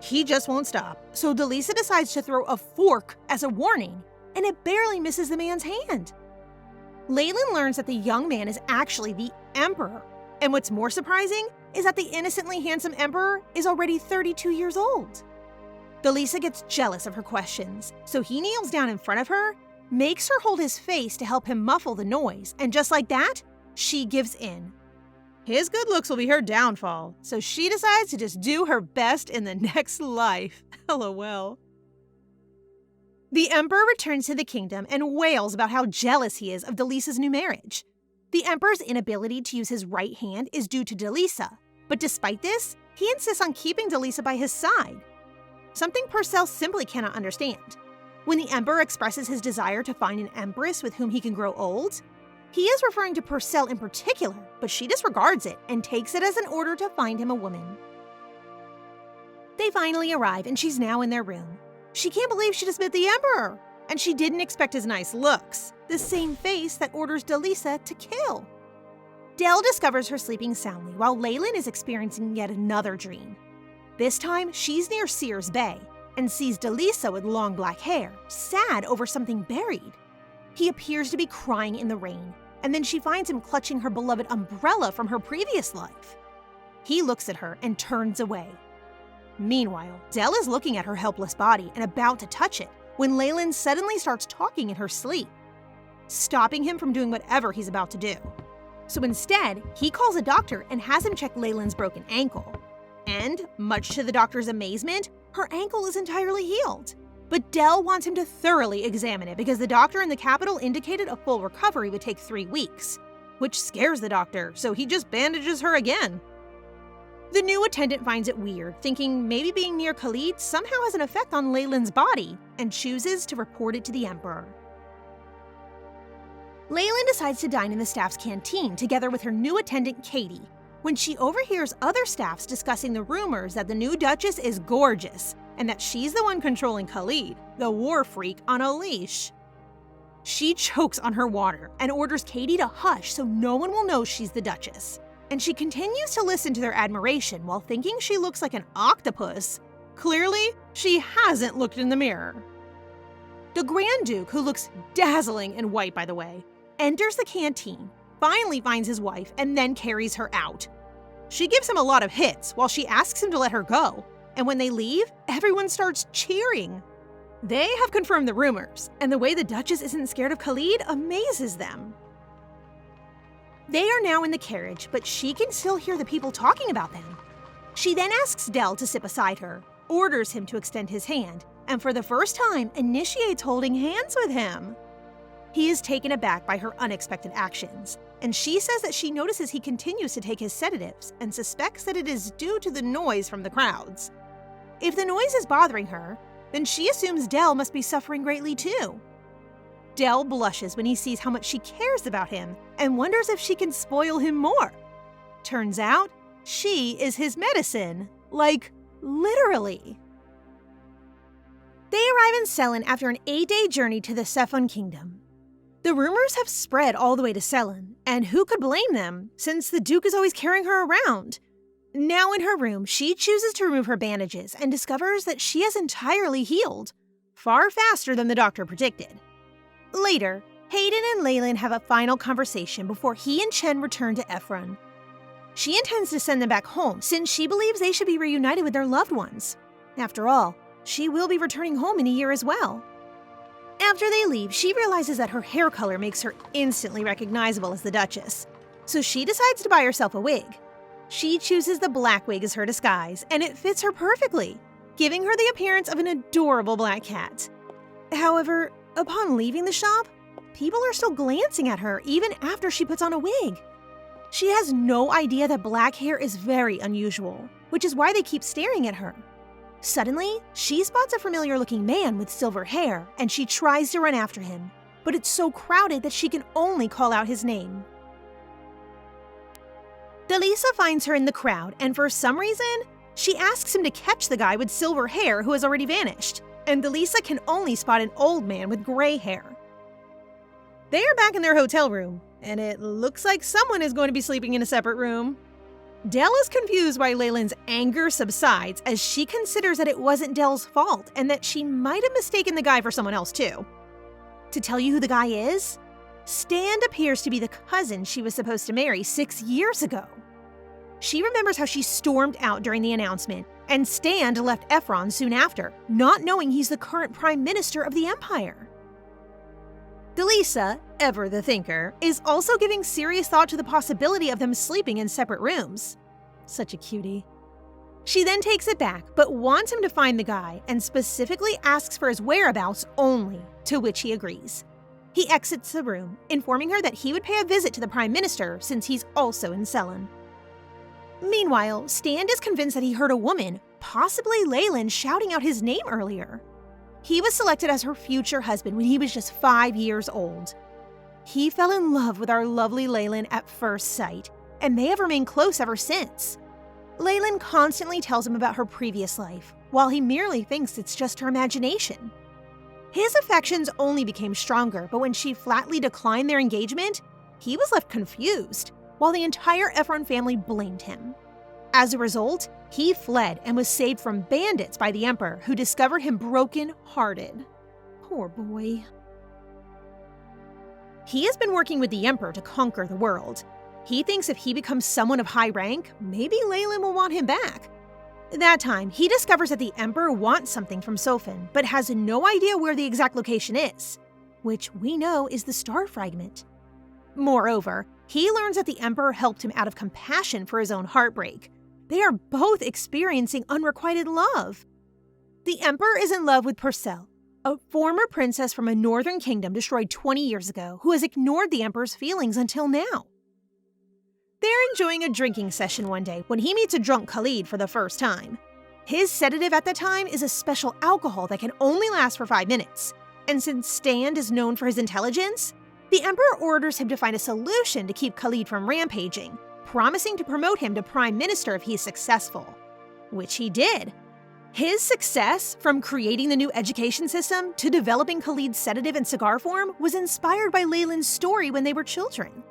Speaker 1: He just won't stop, so Delisa decides to throw a fork as a warning, and it barely misses the man's hand. Leyrin learns that the young man is actually the Emperor, and what's more surprising is that the innocently handsome Emperor is already 32 years old. Delisa gets jealous of her questions, so he kneels down in front of her, makes her hold his face to help him muffle the noise, and just like that, she gives in. His good looks will be her downfall, so she decides to just do her best in the next life. LOL. The Emperor returns to the kingdom and wails about how jealous he is of Delisa's new marriage. The Emperor's inability to use his right hand is due to Delisa, but despite this, he insists on keeping Delisa by his side. Something Purcell simply cannot understand. When the Emperor expresses his desire to find an empress with whom he can grow old, he is referring to Purcell in particular, but she disregards it and takes it as an order to find him a woman. They finally arrive and she's now in their room. She can't believe she just met the Emperor, and she didn't expect his nice looks, the same face that orders Delisa to kill. Dell discovers her sleeping soundly while Leyrin is experiencing yet another dream. This time, she's near Sears Bay and sees Delisa with long black hair, sad over something buried. He appears to be crying in the rain, and then she finds him clutching her beloved umbrella from her previous life. He looks at her and turns away. Meanwhile, Dell is looking at her helpless body and about to touch it when Leyrin suddenly starts talking in her sleep, stopping him from doing whatever he's about to do. So instead, he calls a doctor and has him check Leylin's broken ankle. And, much to the doctor's amazement, her ankle is entirely healed. But Dell wants him to thoroughly examine it because the doctor in the capital indicated a full recovery would take 3 weeks, which scares the doctor, so he just bandages her again. The new attendant finds it weird, thinking maybe being near Khalid somehow has an effect on Leylin's body, and chooses to report it to the Emperor. Leyrin decides to dine in the staff's canteen together with her new attendant Katie, when she overhears other staffs discussing the rumors that the new Duchess is gorgeous, and that she's the one controlling Khalid, the war freak on a leash. She chokes on her water and orders Katie to hush so no one will know she's the Duchess. And she continues to listen to their admiration while thinking she looks like an octopus. Clearly, she hasn't looked in the mirror. The Grand Duke, who looks dazzling in white by the way, enters the canteen, finally finds his wife, and then carries her out. She gives him a lot of hits while she asks him to let her go, and when they leave, everyone starts cheering. They have confirmed the rumors, and the way the Duchess isn't scared of Khalid amazes them. They are now in the carriage, but she can still hear the people talking about them. She then asks Dell to sit beside her, orders him to extend his hand, and for the first time initiates holding hands with him. He is taken aback by her unexpected actions, and she says that she notices he continues to take his sedatives and suspects that it is due to the noise from the crowds. If the noise is bothering her, then she assumes Dell must be suffering greatly too. Dell blushes when he sees how much she cares about him and wonders if she can spoil him more. Turns out, she is his medicine. Like, literally. They arrive in Selen after an 8-day journey to the Sephon Kingdom. The rumors have spread all the way to Selen, and who could blame them, since the Duke is always carrying her around? Now in her room, she chooses to remove her bandages and discovers that she has entirely healed, far faster than the doctor predicted. Later, Hayden and Leyrin have a final conversation before he and Chen return to Ephron. She intends to send them back home since she believes they should be reunited with their loved ones. After all, she will be returning home in a year as well. After they leave, she realizes that her hair color makes her instantly recognizable as the Duchess, so she decides to buy herself a wig. She chooses the black wig as her disguise, and it fits her perfectly, giving her the appearance of an adorable black cat. However, upon leaving the shop, people are still glancing at her even after she puts on a wig. She has no idea that black hair is very unusual, which is why they keep staring at her. Suddenly, she spots a familiar-looking man with silver hair, and she tries to run after him, but it's so crowded that she can only call out his name. Delisa finds her in the crowd, and for some reason, she asks him to catch the guy with silver hair who has already vanished, and Delisa can only spot an old man with gray hair. They are back in their hotel room, and it looks like someone is going to be sleeping in a separate room. Dell is confused why Leylin's anger subsides as she considers that it wasn't Dell's fault and that she might have mistaken the guy for someone else too. To tell you who the guy is? Stand appears to be the cousin she was supposed to marry 6 years ago. She remembers how she stormed out during the announcement, and Stand left Ephron soon after, not knowing he's the current prime minister of the empire. Delisa, ever the thinker, is also giving serious thought to the possibility of them sleeping in separate rooms. Such a cutie. She then takes it back, but wants him to find the guy and specifically asks for his whereabouts only, to which he agrees. He exits the room, informing her that he would pay a visit to the Prime Minister since he's also in Ceylan. Meanwhile, Stand is convinced that he heard a woman, possibly Leyrin, shouting out his name earlier. He was selected as her future husband when he was just 5 years old. He fell in love with our lovely Leyrin at first sight, and they have remained close ever since. Leyrin constantly tells him about her previous life, while he merely thinks it's just her imagination. His affections only became stronger, but when she flatly declined their engagement, he was left confused, while the entire Ephron family blamed him. As a result, he fled and was saved from bandits by the Emperor, who discovered him broken-hearted. Poor boy. He has been working with the Emperor to conquer the world. He thinks if he becomes someone of high rank, maybe Leyrin will want him back. That time, he discovers that the Emperor wants something from Sofin, but has no idea where the exact location is, which we know is the star fragment. Moreover, he learns that the Emperor helped him out of compassion for his own heartbreak. They are both experiencing unrequited love. The Emperor is in love with Purcell, a former princess from a northern kingdom destroyed 20 years ago who has ignored the Emperor's feelings until now. They're enjoying a drinking session one day when he meets a drunk Khalid for the first time. His sedative at the time is a special alcohol that can only last for 5 minutes, and since Stand is known for his intelligence, the Emperor orders him to find a solution to keep Khalid from rampaging, promising to promote him to Prime Minister if he's successful. Which he did. His success, from creating the new education system to developing Khalid's sedative in cigar form, was inspired by Leylin's story when they were children.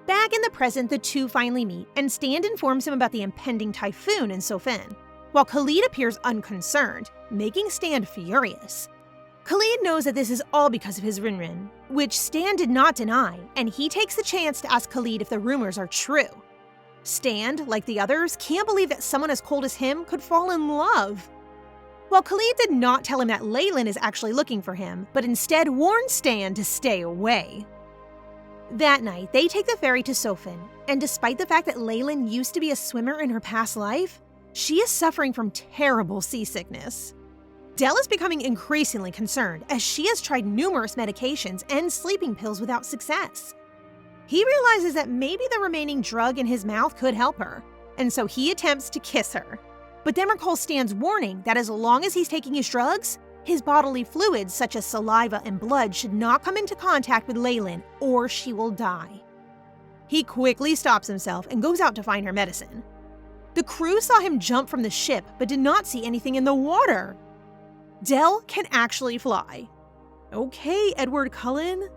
Speaker 1: Back in the present, the two finally meet, and Stand informs him about the impending typhoon in Sofin, while Khalid appears unconcerned, making Stand furious. Khalid knows that this is all because of his Rinrin, which Stand did not deny, and he takes the chance to ask Khalid if the rumors are true. Stand, like the others, can't believe that someone as cold as him could fall in love. While Khalid did not tell him that Leyrin is actually looking for him, but instead warned Stand to stay away. That night, they take the ferry to Sofin, and despite the fact that Leyrin used to be a swimmer in her past life, she is suffering from terrible seasickness. Del is becoming increasingly concerned as she has tried numerous medications and sleeping pills without success. He realizes that maybe the remaining drug in his mouth could help her, and so he attempts to kiss her, but then recalls Stan's warning that as long as he's taking his drugs, his bodily fluids such as saliva and blood should not come into contact with Leyrin or she will die. He quickly stops himself and goes out to find her medicine. The crew saw him jump from the ship but did not see anything in the water. Del can actually fly. Okay, Edward Cullen.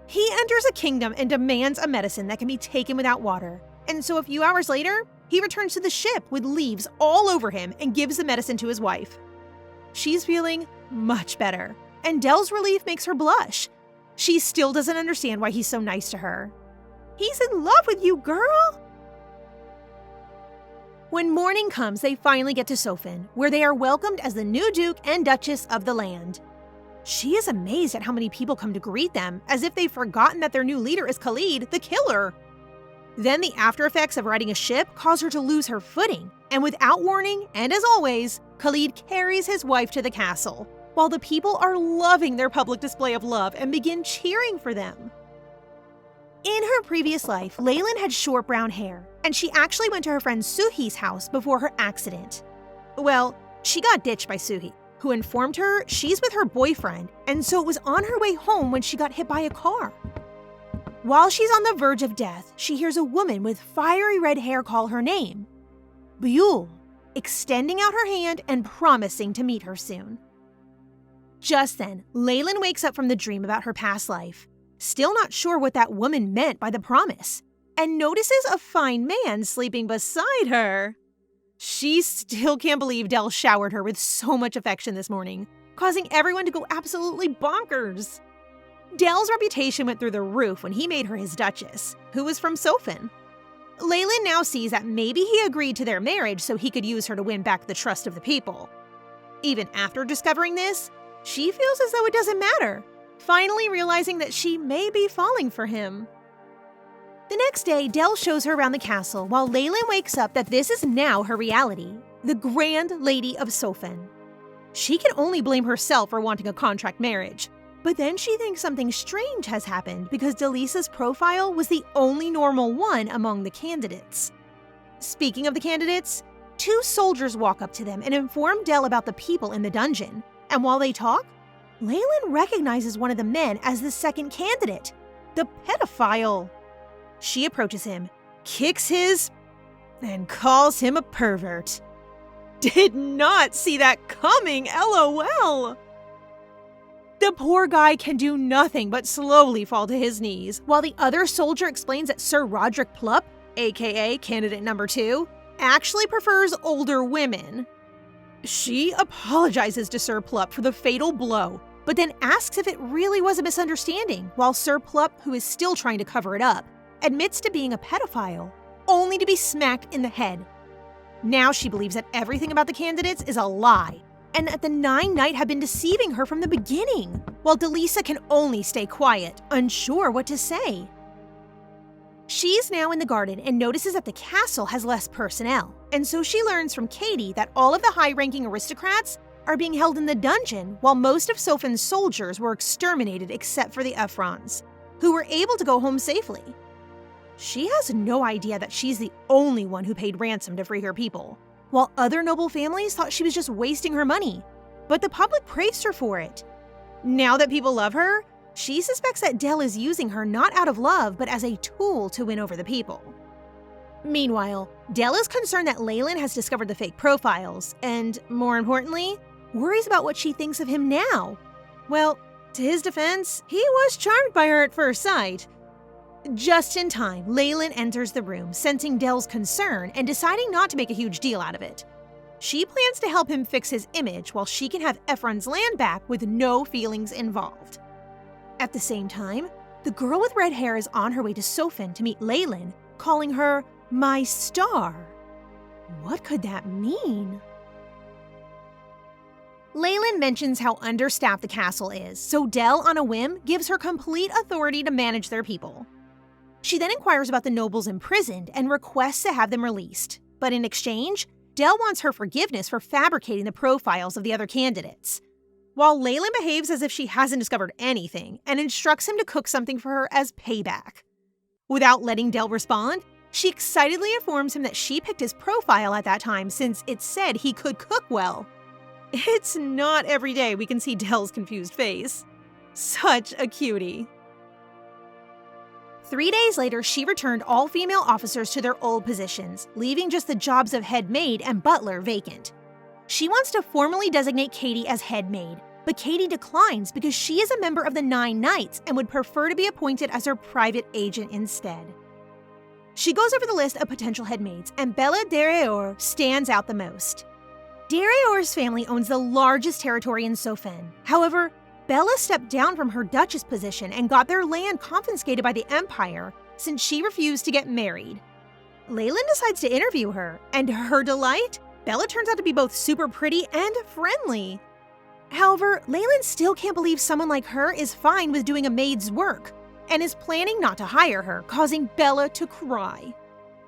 Speaker 1: He enters a kingdom and demands a medicine that can be taken without water, and so a few hours later, he returns to the ship with leaves all over him and gives the medicine to his wife. She's feeling much better, and Del's relief makes her blush. She still doesn't understand why he's so nice to her. He's in love with you, girl! When morning comes, they finally get to Sofin, where they are welcomed as the new Duke and Duchess of the land. She is amazed at how many people come to greet them, as if they've forgotten that their new leader is Khalid, the killer. Then the after effects of riding a ship cause her to lose her footing, and without warning, and as always, Khalid carries his wife to the castle, while the people are loving their public display of love and begin cheering for them. In her previous life, Leyrin had short brown hair, and she actually went to her friend Suhi's house before her accident. Well, she got ditched by Suhi, who informed her she's with her boyfriend, and so it was on her way home when she got hit by a car. While she's on the verge of death, she hears a woman with fiery red hair call her name, Buyul, extending out her hand and promising to meet her soon. Just then, Leyrin wakes up from the dream about her past life, still not sure what that woman meant by the promise, and notices a fine man sleeping beside her. She still can't believe Del showered her with so much affection this morning, causing everyone to go absolutely bonkers. Del's reputation went through the roof when he made her his duchess, who was from Sofin. Leyrin now sees that maybe he agreed to their marriage so he could use her to win back the trust of the people. Even after discovering this, she feels as though it doesn't matter. finally realizing that she may be falling for him. The next day, Dell shows her around the castle while Leyrin wakes up that this is now her reality, the Grand Lady of Sofen. She can only blame herself for wanting a contract marriage, but then she thinks something strange has happened because Delisa's profile was the only normal one among the candidates. Speaking of the candidates, 2 soldiers walk up to them and inform Dell about the people in the dungeon, and while they talk, Leyrin recognizes one of the men as the second candidate, the pedophile. She approaches him, kicks his, and calls him a pervert. Did not see that coming, LOL! The poor guy can do nothing but slowly fall to his knees, while the other soldier explains that Sir Roderick Plupp, aka candidate number 2, actually prefers older women. She apologizes to Sir Plupp for the fatal blow, but then asks if it really was a misunderstanding, while Sir Plupp, who is still trying to cover it up, admits to being a pedophile, only to be smacked in the head. Now she believes that everything about the candidates is a lie, and that the 9 Knight have been deceiving her from the beginning, while Delisa can only stay quiet, unsure what to say. She's now in the garden and notices that the castle has less personnel, and so she learns from Katie that all of the high-ranking aristocrats are being held in the dungeon while most of Sofen's soldiers were exterminated except for the Ephrains, who were able to go home safely. She has no idea that she's the only one who paid ransom to free her people, while other noble families thought she was just wasting her money, but the public praised her for it. Now that people love her, she suspects that Dell is using her not out of love, but as a tool to win over the people. Meanwhile, Dell is concerned that Leyrin has discovered the fake profiles, and, more importantly, worries about what she thinks of him now. Well, to his defense, he was charmed by her at first sight. Just in time, Leyrin enters the room, sensing Dell's concern and deciding not to make a huge deal out of it. She plans to help him fix his image while she can have Ephraim's land back with no feelings involved. At the same time, the girl with red hair is on her way to Sofen to meet Leyrin, calling her "my star." What could that mean? Leyrin mentions how understaffed the castle is, so Dell, on a whim, gives her complete authority to manage their people. She then inquires about the nobles imprisoned and requests to have them released, but in exchange, Dell wants her forgiveness for fabricating the profiles of the other candidates, while Leyrin behaves as if she hasn't discovered anything and instructs him to cook something for her as payback. Without letting Dell respond, she excitedly informs him that she picked his profile at that time since it said he could cook well. It's not every day we can see Dell's confused face. Such a cutie. 3 days later, she returned all female officers to their old positions, leaving just the jobs of head maid and butler vacant. She wants to formally designate Katie as head maid, but Katie declines because she is a member of the 9 Knights and would prefer to be appointed as her private agent instead. She goes over the list of potential head maids, and Bella Dereor stands out the most. Dereor's family owns the largest territory in Sofen. However, Bella stepped down from her duchess position and got their land confiscated by the Empire since she refused to get married. Leyrin decides to interview her, and to her delight, Bella turns out to be both super pretty and friendly. However, Leyrin still can't believe someone like her is fine with doing a maid's work, and is planning not to hire her, causing Bella to cry.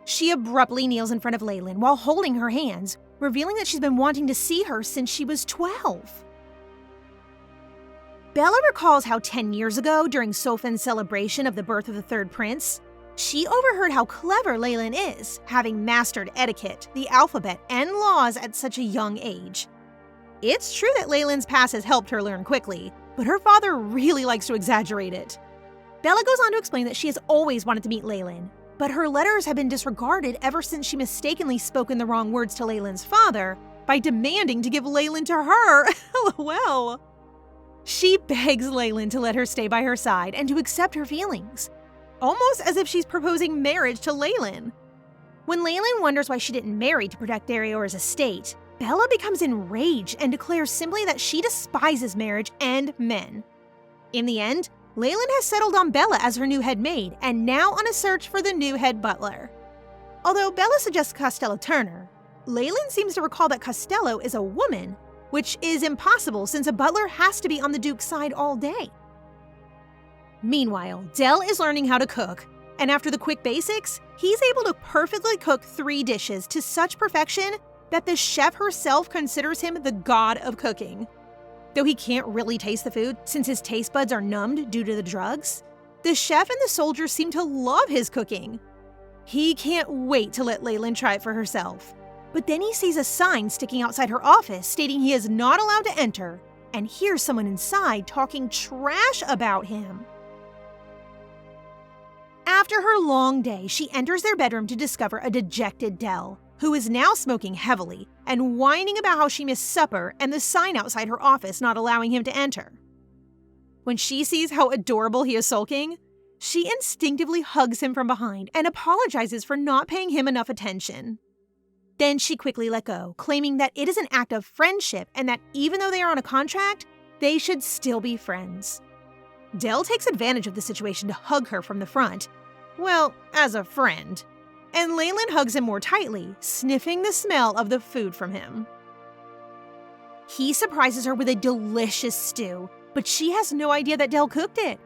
Speaker 1: She abruptly kneels in front of Leyrin while holding her hands, revealing that she's been wanting to see her since she was 12. Bella recalls how 10 years ago, during Sofen's celebration of the birth of the third prince, she overheard how clever Leyrin is, having mastered etiquette, the alphabet, and laws at such a young age. It's true that Leylin's past has helped her learn quickly, but her father really likes to exaggerate it. Bella goes on to explain that she has always wanted to meet Leyrin, but her letters have been disregarded ever since she mistakenly spoken the wrong words to Leylin's father by demanding to give Leyrin to her. LOL. She begs Leyrin to let her stay by her side and to accept her feelings, almost as if she's proposing marriage to Leyrin. When Leyrin wonders why she didn't marry to protect Dereor's estate, Bella becomes enraged and declares simply that she despises marriage and men. In the end, Leyrin has settled on Bella as her new head maid and now on a search for the new head butler. Although Bella suggests Costello Turner, Leyrin seems to recall that Costello is a woman, which is impossible since a butler has to be on the Duke's side all day. Meanwhile, Del is learning how to cook, and after the quick basics, he's able to perfectly cook 3 dishes to such perfection that the chef herself considers him the god of cooking. Though he can't really taste the food since his taste buds are numbed due to the drugs, the chef and the soldiers seem to love his cooking. He can't wait to let Leyrin try it for herself. But then he sees a sign sticking outside her office stating he is not allowed to enter, and hears someone inside talking trash about him. After her long day, she enters their bedroom to discover a dejected Del, who is now smoking heavily and whining about how she missed supper and the sign outside her office not allowing him to enter. When she sees how adorable he is sulking, she instinctively hugs him from behind and apologizes for not paying him enough attention. Then she quickly let go, claiming that it is an act of friendship and that even though they are on a contract, they should still be friends. Del takes advantage of the situation to hug her from the front. Well, as a friend. And Leyrin hugs him more tightly, sniffing the smell of the food from him. He surprises her with a delicious stew, but she has no idea that Del cooked it.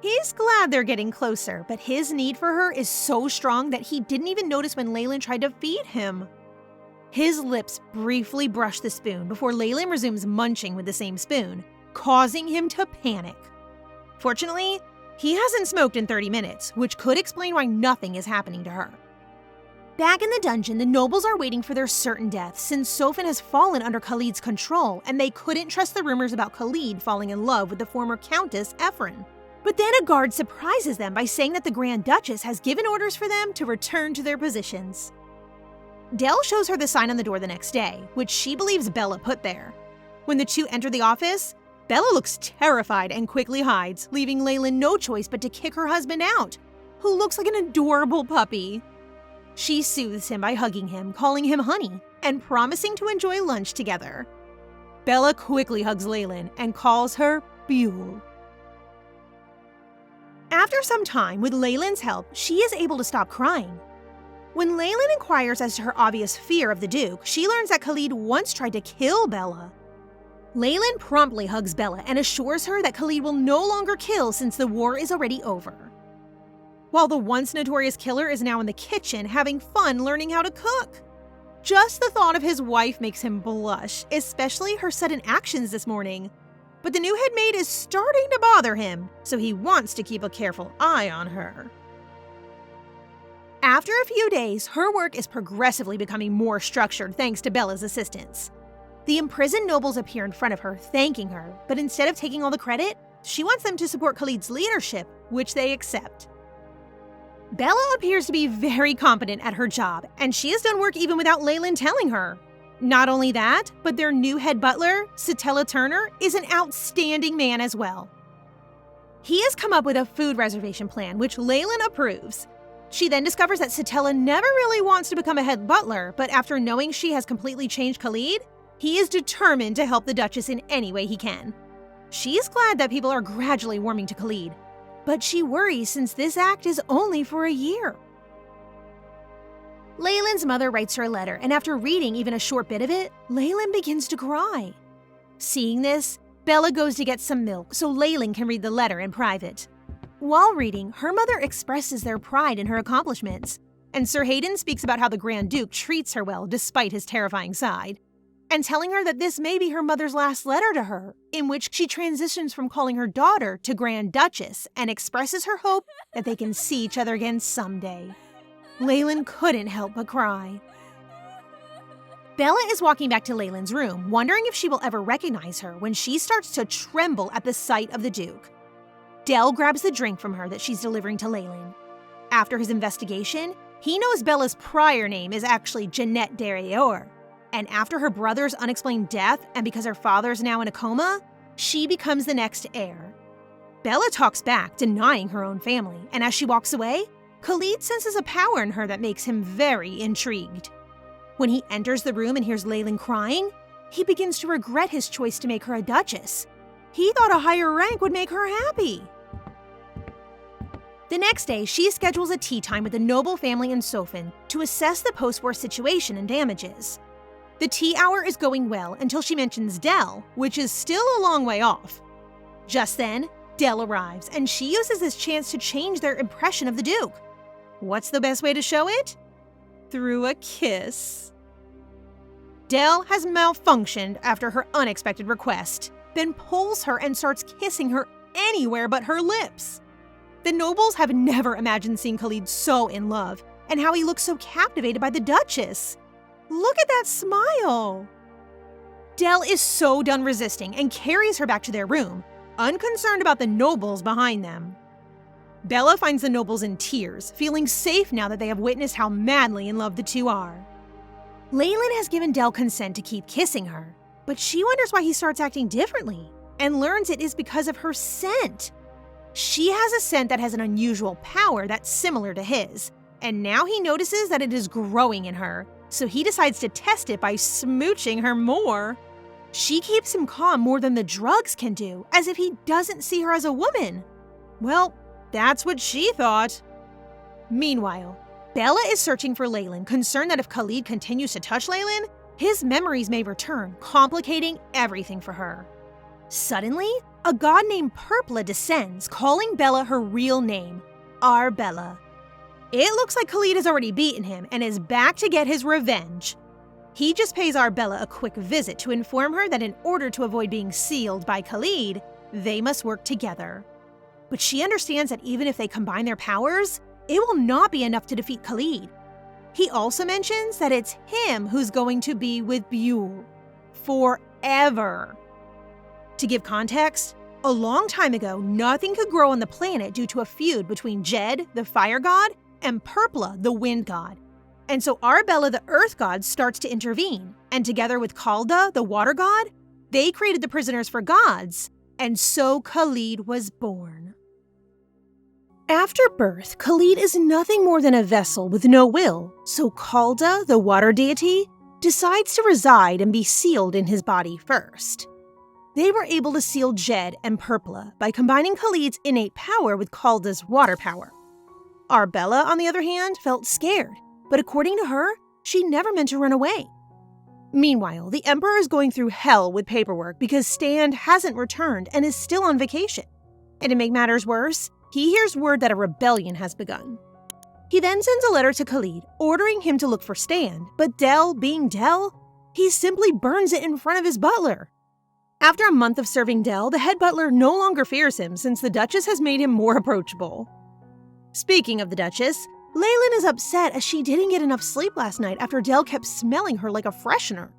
Speaker 1: He's glad they're getting closer, but his need for her is so strong that he didn't even notice when Leyrin tried to feed him. His lips briefly brush the spoon before Leyrin resumes munching with the same spoon, causing him to panic. Fortunately, he hasn't smoked in 30 minutes, which could explain why nothing is happening to her. Back in the dungeon, the nobles are waiting for their certain death since Sofin has fallen under Khalid's control and they couldn't trust the rumors about Khalid falling in love with the former countess Efren. But then a guard surprises them by saying that the Grand Duchess has given orders for them to return to their positions. Del shows her the sign on the door the next day, which she believes Bella put there. When the two enter the office, Bella looks terrified and quickly hides, leaving Leyrin no choice but to kick her husband out, who looks like an adorable puppy. She soothes him by hugging him, calling him honey, and promising to enjoy lunch together. Bella quickly hugs Leyrin and calls her Buell. After some time, with Leylin's help, she is able to stop crying. When Leyrin inquires as to her obvious fear of the Duke, she learns that Khalid once tried to kill Bella. Leyrin promptly hugs Bella and assures her that Khalid will no longer kill since the war is already over. While the once notorious killer is now in the kitchen having fun learning how to cook. Just the thought of his wife makes him blush, especially her sudden actions this morning. But the new headmaid is starting to bother him, so he wants to keep a careful eye on her. After a few days, her work is progressively becoming more structured thanks to Bella's assistance. The imprisoned nobles appear in front of her, thanking her, but instead of taking all the credit, she wants them to support Khalid's leadership, which they accept. Bella appears to be very competent at her job, and she has done work even without Leyrin telling her. Not only that, but their new head butler, Satella Turner, is an outstanding man as well. He has come up with a food reservation plan, which Leyrin approves. She then discovers that Satella never really wants to become a head butler, but after knowing she has completely changed Khalid, he is determined to help the Duchess in any way he can. She's glad that people are gradually warming to Khalid, but she worries since this act is only for a year. Leylin's mother writes her a letter, and after reading even a short bit of it, Leyrin begins to cry. Seeing this, Bella goes to get some milk so Leyrin can read the letter in private. While reading, her mother expresses their pride in her accomplishments, and Sir Hayden speaks about how the Grand Duke treats her well despite his terrifying side, and telling her that this may be her mother's last letter to her, in which she transitions from calling her daughter to Grand Duchess and expresses her hope that they can see each other again someday. Leyrin couldn't help but cry. Bella is walking back to Leylin's room, wondering if she will ever recognize her when she starts to tremble at the sight of the Duke. Del grabs the drink from her that she's delivering to Leyrin. After his investigation, he knows Bella's prior name is actually Jeanette Derriere, and after her brother's unexplained death and because her father's now in a coma, she becomes the next heir. Bella talks back, denying her own family, and as she walks away, Khalid senses a power in her that makes him very intrigued. When he enters the room and hears Leyrin crying, he begins to regret his choice to make her a duchess. He thought a higher rank would make her happy. The next day, she schedules a tea time with the noble family in Sofin to assess the post-war situation and damages. The tea hour is going well until she mentions Del, which is still a long way off. Just then, Del arrives, and she uses this chance to change their impression of the Duke. What's the best way to show it? Through a kiss. Del has malfunctioned after her unexpected request, then pulls her and starts kissing her anywhere but her lips. The nobles have never imagined seeing Khalid so in love, and how he looks so captivated by the Duchess. Look at that smile! Del is so done resisting and carries her back to their room, unconcerned about the nobles behind them. Bella finds the nobles in tears, feeling safe now that they have witnessed how madly in love the two are. Leyrin has given Del consent to keep kissing her, but she wonders why he starts acting differently, and learns it is because of her scent. She has a scent that has an unusual power that's similar to his, and now he notices that it is growing in her, so he decides to test it by smooching her more. She keeps him calm more than the drugs can do, as if he doesn't see her as a woman. Well, that's what she thought. Meanwhile, Bella is searching for Leyrin, concerned that if Khalid continues to touch Leyrin, his memories may return, complicating everything for her. Suddenly, a god named Purpla descends, calling Bella her real name, Arbella. It looks like Khalid has already beaten him and is back to get his revenge. He just pays Arbella a quick visit to inform her that in order to avoid being sealed by Khalid, they must work together. But she understands that even if they combine their powers, it will not be enough to defeat Khalid. He also mentions that it's him who's going to be with Buell forever. To give context, a long time ago, nothing could grow on the planet due to a feud between Jed, the fire god, and Purpla, the wind god. And so Arbella, the earth god, starts to intervene, and together with Kalda, the water god, they created the prisoners for gods, and so Khalid was born. After birth, Khalid is nothing more than a vessel with no will, so Kalda, the water deity, decides to reside and be sealed in his body first. They were able to seal Jed and Purpla by combining Khalid's innate power with Kalda's water power. Arbella, on the other hand, felt scared, but according to her, she never meant to run away. Meanwhile, the Emperor is going through hell with paperwork because Stand hasn't returned and is still on vacation. And to make matters worse, he hears word that a rebellion has begun. He then sends a letter to Khalid, ordering him to look for Stand, but Del, being Del, he simply burns it in front of his butler. After a month of serving Del, the head butler no longer fears him since the Duchess has made him more approachable. Speaking of the Duchess, Leyrin is upset as she didn't get enough sleep last night after Del kept smelling her like a freshener.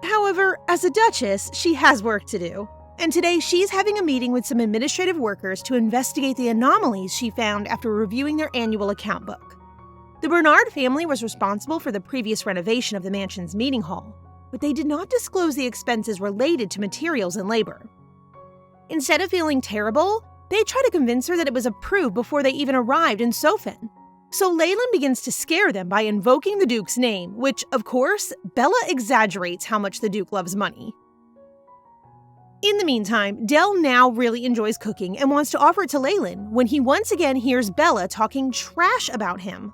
Speaker 1: However, as a Duchess, she has work to do, and today she's having a meeting with some administrative workers to investigate the anomalies she found after reviewing their annual account book. The Bernard family was responsible for the previous renovation of the mansion's meeting hall, but they did not disclose the expenses related to materials and labor. Instead of feeling terrible, they try to convince her that it was approved before they even arrived in Sofin. So Leyrin begins to scare them by invoking the Duke's name, which, of course, Bella exaggerates how much the Duke loves money. In the meantime, Del now really enjoys cooking and wants to offer it to Leyrin when he once again hears Bella talking trash about him.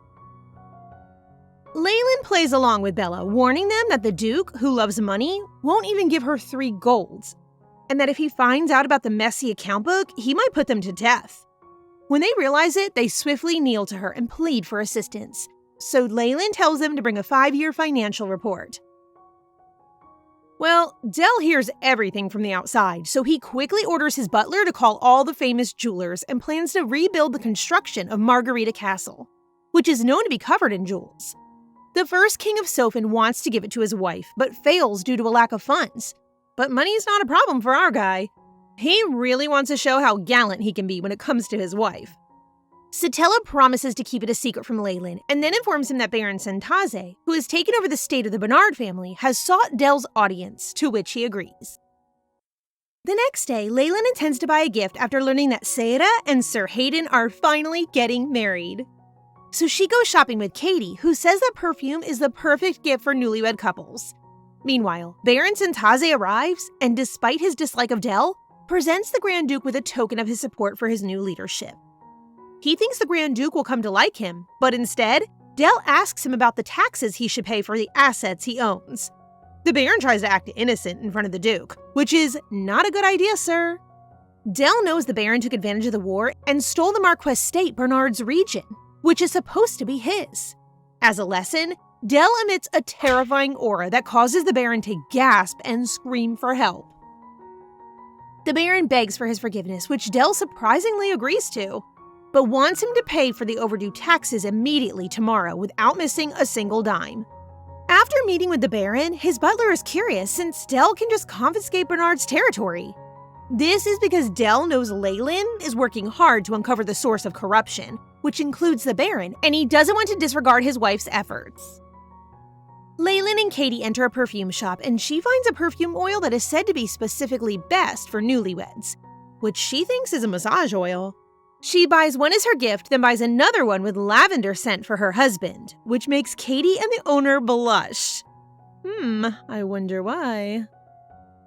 Speaker 1: Leyrin plays along with Bella, warning them that the Duke, who loves money, won't even give her 3 golds, and that if he finds out about the messy account book, he might put them to death. When they realize it, they swiftly kneel to her and plead for assistance, so Leyrin tells them to bring a 5-year financial report. Well, Del hears everything from the outside, so he quickly orders his butler to call all the famous jewelers and plans to rebuild the construction of Margarita Castle, which is known to be covered in jewels. The first king of Sofin wants to give it to his wife, but fails due to a lack of funds. But money's not a problem for our guy. He really wants to show how gallant he can be when it comes to his wife. Satella promises to keep it a secret from Leyrin, and then informs him that Baron Sentaze, who has taken over the state of the Bernard family, has sought Del's audience, to which he agrees. The next day, Leyrin intends to buy a gift after learning that Seira and Sir Hayden are finally getting married. So she goes shopping with Katie, who says that perfume is the perfect gift for newlywed couples. Meanwhile, Baron Sentaze arrives, and despite his dislike of Del, presents the Grand Duke with a token of his support for his new leadership. He thinks the Grand Duke will come to like him, but instead, Del asks him about the taxes he should pay for the assets he owns. The Baron tries to act innocent in front of the Duke, which is not a good idea, sir. Dell knows the Baron took advantage of the war and stole the Marquess state, Bernard's region, which is supposed to be his. As a lesson, Dell emits a terrifying aura that causes the Baron to gasp and scream for help. The Baron begs for his forgiveness, which Dell surprisingly agrees to, but wants him to pay for the overdue taxes immediately tomorrow without missing a single dime. After meeting with the Baron, his butler is curious since Dell can just confiscate Bernard's territory. This is because Dell knows Leyrin is working hard to uncover the source of corruption, which includes the Baron, and he doesn't want to disregard his wife's efforts. Leyrin and Katie enter a perfume shop, and she finds a perfume oil that is said to be specifically best for newlyweds, which she thinks is a massage oil. She buys one as her gift, then buys another one with lavender scent for her husband, which makes Katie and the owner blush. I wonder why.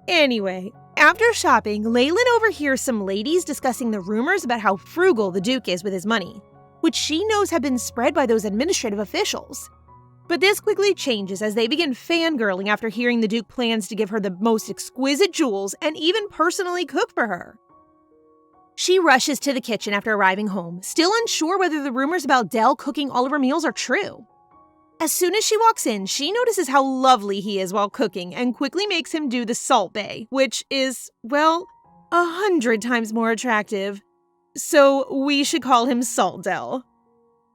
Speaker 1: Anyway, after shopping, Leyrin overhears some ladies discussing the rumors about how frugal the Duke is with his money, which she knows have been spread by those administrative officials. But this quickly changes as they begin fangirling after hearing the Duke plans to give her the most exquisite jewels and even personally cook for her. She rushes to the kitchen after arriving home, still unsure whether the rumors about Dell cooking all of her meals are true. As soon as she walks in, she notices how lovely he is while cooking and quickly makes him do the Salt Bae, which is, well, 100 times more attractive. So we should call him Salt Dell.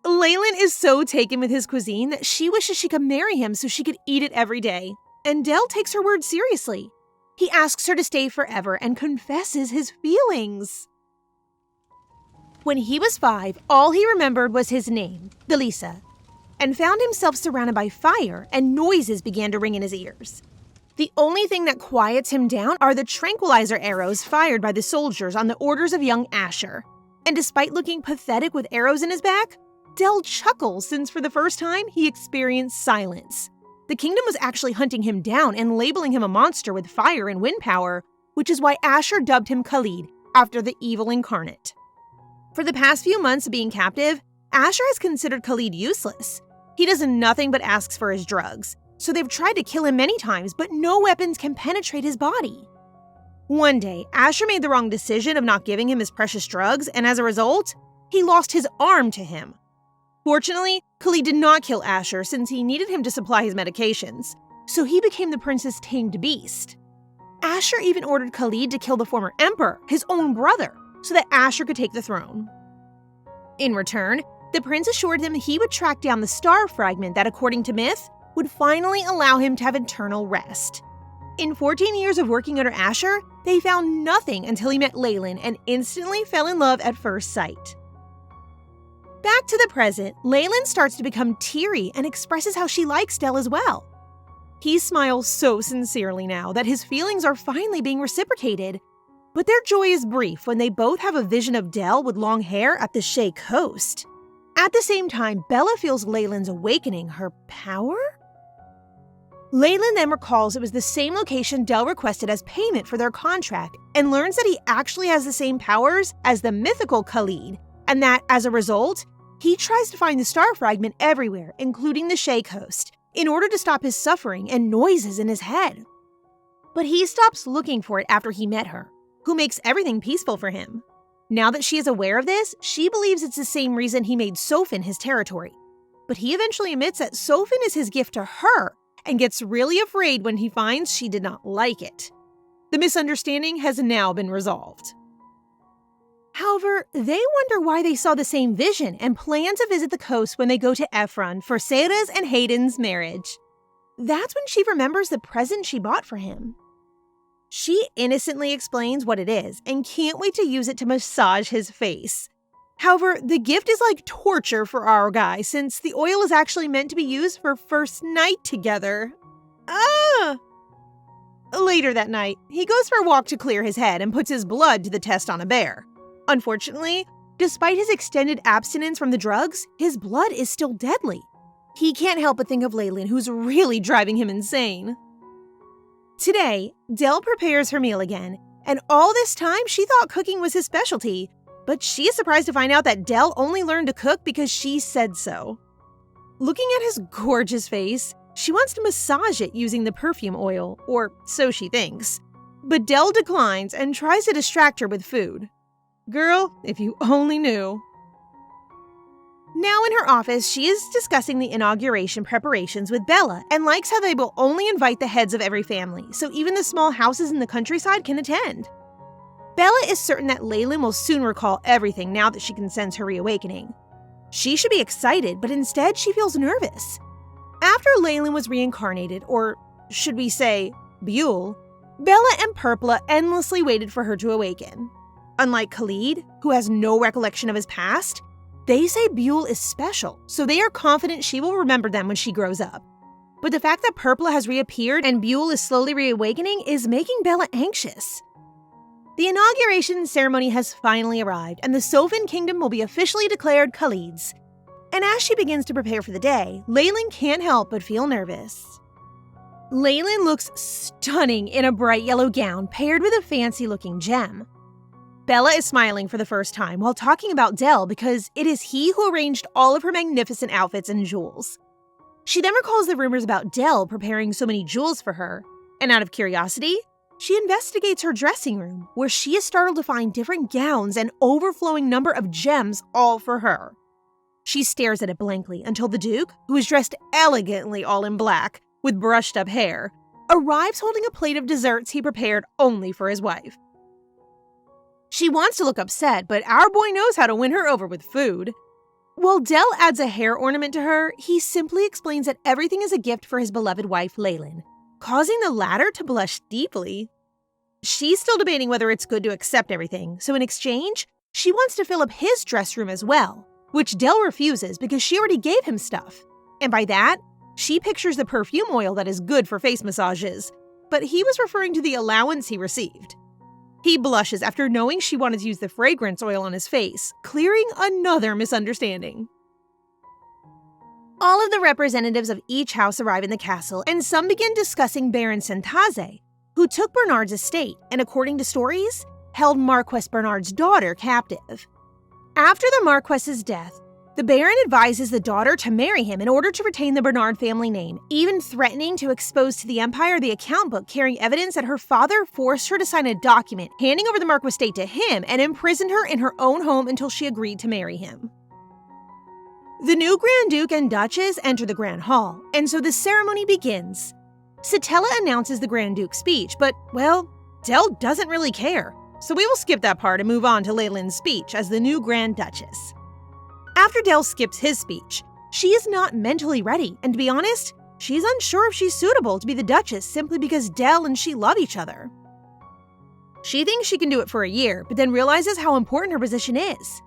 Speaker 1: Leyrin is so taken with his cuisine that she wishes she could marry him so she could eat it every day, and Dell takes her word seriously. He asks her to stay forever and confesses his feelings. When he was 5, all he remembered was his name, Delisa, and found himself surrounded by fire and noises began to ring in his ears. The only thing that quiets him down are the tranquilizer arrows fired by the soldiers on the orders of young Asher. And despite looking pathetic with arrows in his back, Dell chuckles since for the first time he experienced silence. The kingdom was actually hunting him down and labeling him a monster with fire and wind power, which is why Asher dubbed him Khalid after the evil incarnate. For the past few months of being captive, Asher has considered Khalid useless. He does nothing but asks for his drugs, so they've tried to kill him many times, but no weapons can penetrate his body. One day, Asher made the wrong decision of not giving him his precious drugs, and as a result, he lost his arm to him. Fortunately, Khalid did not kill Asher since he needed him to supply his medications, so he became the prince's tamed beast. Asher even ordered Khalid to kill the former emperor, his own brother, so that Asher could take the throne. In return, the prince assured him he would track down the star fragment that, according to myth, would finally allow him to have eternal rest. In 14 years of working under Asher, they found nothing until he met Leyrin and instantly fell in love at first sight. Back to the present, Leyrin starts to become teary and expresses how she likes Dell as well. He smiles so sincerely now that his feelings are finally being reciprocated, but their joy is brief when they both have a vision of Dell with long hair at the Shea coast. At the same time, Bella feels Leylin's awakening her power? Leyrin then recalls it was the same location Dell requested as payment for their contract and learns that he actually has the same powers as the mythical Khalid, and that, as a result, he tries to find the star fragment everywhere, including the Shea coast, in order to stop his suffering and noises in his head. But he stops looking for it after he met her, who makes everything peaceful for him. Now that she is aware of this, she believes it's the same reason he made Sofin his territory. But he eventually admits that Sofin is his gift to her and gets really afraid when he finds she did not like it. The misunderstanding has now been resolved. However, they wonder why they saw the same vision and plan to visit the coast when they go to Ephron for Sarah's and Hayden's marriage. That's when she remembers the present she bought for him. She innocently explains what it is and can't wait to use it to massage his face. However, the gift is like torture for our guy since the oil is actually meant to be used for first night together. Later that night, he goes for a walk to clear his head and puts his blood to the test on a bear. Unfortunately, despite his extended abstinence from the drugs, his blood is still deadly. He can't help but think of Leyrin, who's really driving him insane. Today, Dell prepares her meal again, and all this time she thought cooking was his specialty, but she is surprised to find out that Dell only learned to cook because she said so. Looking at his gorgeous face, she wants to massage it using the perfume oil, or so she thinks. But Dell declines and tries to distract her with food. Girl, if you only knew. Now in her office, she is discussing the inauguration preparations with Bella and likes how they will only invite the heads of every family, so even the small houses in the countryside can attend. Bella is certain that Leyrin will soon recall everything now that she can sense her reawakening. She should be excited, but instead she feels nervous. After Leyrin was reincarnated, or should we say, Buell, Bella and Purpla endlessly waited for her to awaken. Unlike Khalid, who has no recollection of his past, they say Buell is special, so they are confident she will remember them when she grows up. But the fact that Purpla has reappeared and Buell is slowly reawakening is making Bella anxious. The inauguration ceremony has finally arrived, and the Sofin Kingdom will be officially declared Khalid's. And as she begins to prepare for the day, Leyrin can't help but feel nervous. Leyrin looks stunning in a bright yellow gown paired with a fancy-looking gem. Bella is smiling for the first time while talking about Dell because it is he who arranged all of her magnificent outfits and jewels. She then recalls the rumors about Dell preparing so many jewels for her, and out of curiosity, she investigates her dressing room, where she is startled to find different gowns and overflowing number of gems all for her. She stares at it blankly until the Duke, who is dressed elegantly all in black, with brushed up hair, arrives holding a plate of desserts he prepared only for his wife. She wants to look upset, but our boy knows how to win her over with food. While Dell adds a hair ornament to her, he simply explains that everything is a gift for his beloved wife, Leyrin, causing the latter to blush deeply. She's still debating whether it's good to accept everything, so in exchange, she wants to fill up his dress room as well, which Dell refuses because she already gave him stuff. And by that, she pictures the perfume oil that is good for face massages, but he was referring to the allowance he received. He blushes after knowing she wanted to use the fragrance oil on his face, clearing another misunderstanding. All of the representatives of each house arrive in the castle, and some begin discussing Baron Sentaze, who took Bernard's estate and, according to stories, held Marquess Bernard's daughter captive. After the Marquess's death, the Baron advises the daughter to marry him in order to retain the Bernard family name, even threatening to expose to the Empire the account book carrying evidence that her father forced her to sign a document handing over the Marquess estate to him and imprisoned her in her own home until she agreed to marry him. The new Grand Duke and Duchess enter the Grand Hall, and so the ceremony begins. Satella announces the Grand Duke's speech, but, well, Dell doesn't really care, so we will skip that part and move on to Leylin's speech as the new Grand Duchess. After Dell skips his speech, she is not mentally ready, and to be honest, she's unsure if she's suitable to be the Duchess simply because Dell and she love each other. She thinks she can do it for a year, but then realizes how important her position is.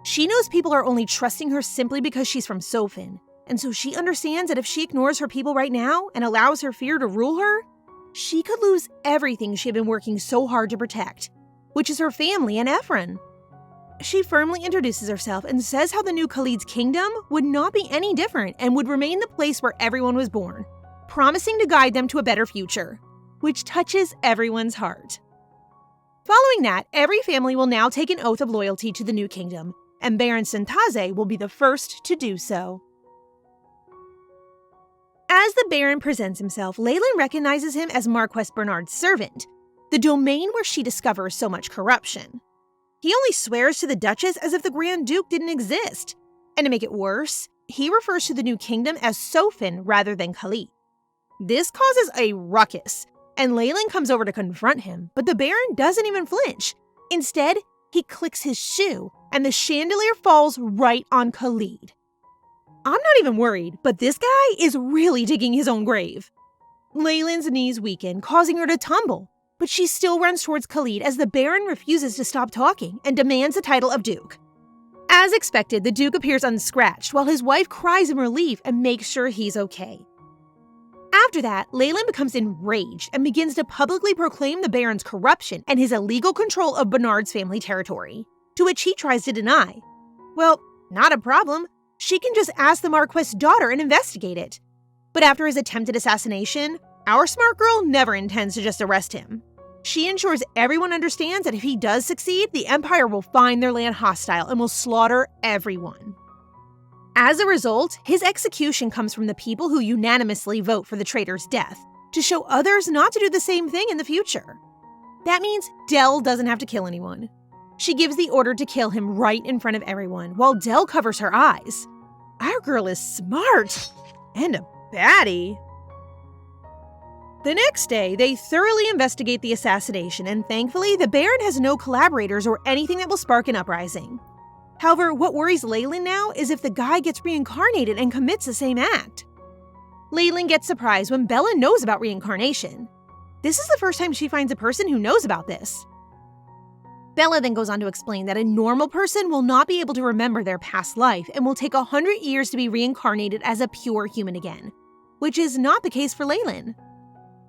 Speaker 1: She knows people are only trusting her simply because she's from Sofin, and so she understands that if she ignores her people right now and allows her fear to rule her, she could lose everything she had been working so hard to protect, which is her family and Ephron. She firmly introduces herself and says how the new Khalid's kingdom would not be any different and would remain the place where everyone was born, promising to guide them to a better future, which touches everyone's heart. Following that, every family will now take an oath of loyalty to the new kingdom, and Baron Sentaze will be the first to do so. As the Baron presents himself, Leyrin recognizes him as Marquess Bernard's servant, the domain where she discovers so much corruption. He only swears to the Duchess as if the Grand Duke didn't exist. And to make it worse, he refers to the new kingdom as Sofin rather than Khalid. This causes a ruckus, and Leyrin comes over to confront him, but the Baron doesn't even flinch. Instead, he clicks his shoe, and the chandelier falls right on Khalid. I'm not even worried, but this guy is really digging his own grave. Leylin's knees weaken, causing her to tumble, but she still runs towards Khalid as the Baron refuses to stop talking and demands the title of Duke. As expected, the Duke appears unscratched while his wife cries in relief and makes sure he's okay. After that, Leyrin becomes enraged and begins to publicly proclaim the Baron's corruption and his illegal control of Bernard's family territory, to which he tries to deny. Well, not a problem. She can just ask the Marquess' daughter and investigate it. But after his attempted assassination, our smart girl never intends to just arrest him. She ensures everyone understands that if he does succeed, the Empire will find their land hostile and will slaughter everyone. As a result, his execution comes from the people who unanimously vote for the traitor's death, to show others not to do the same thing in the future. That means Dell doesn't have to kill anyone. She gives the order to kill him right in front of everyone, while Dell covers her eyes. Our girl is smart and a baddie. The next day, they thoroughly investigate the assassination, and thankfully, the Baron has no collaborators or anything that will spark an uprising. However, what worries Leyrin now is if the guy gets reincarnated and commits the same act. Leyrin gets surprised when Bella knows about reincarnation. This is the first time she finds a person who knows about this. Bella then goes on to explain that a normal person will not be able to remember their past life and will take 100 years to be reincarnated as a pure human again, which is not the case for Leyrin.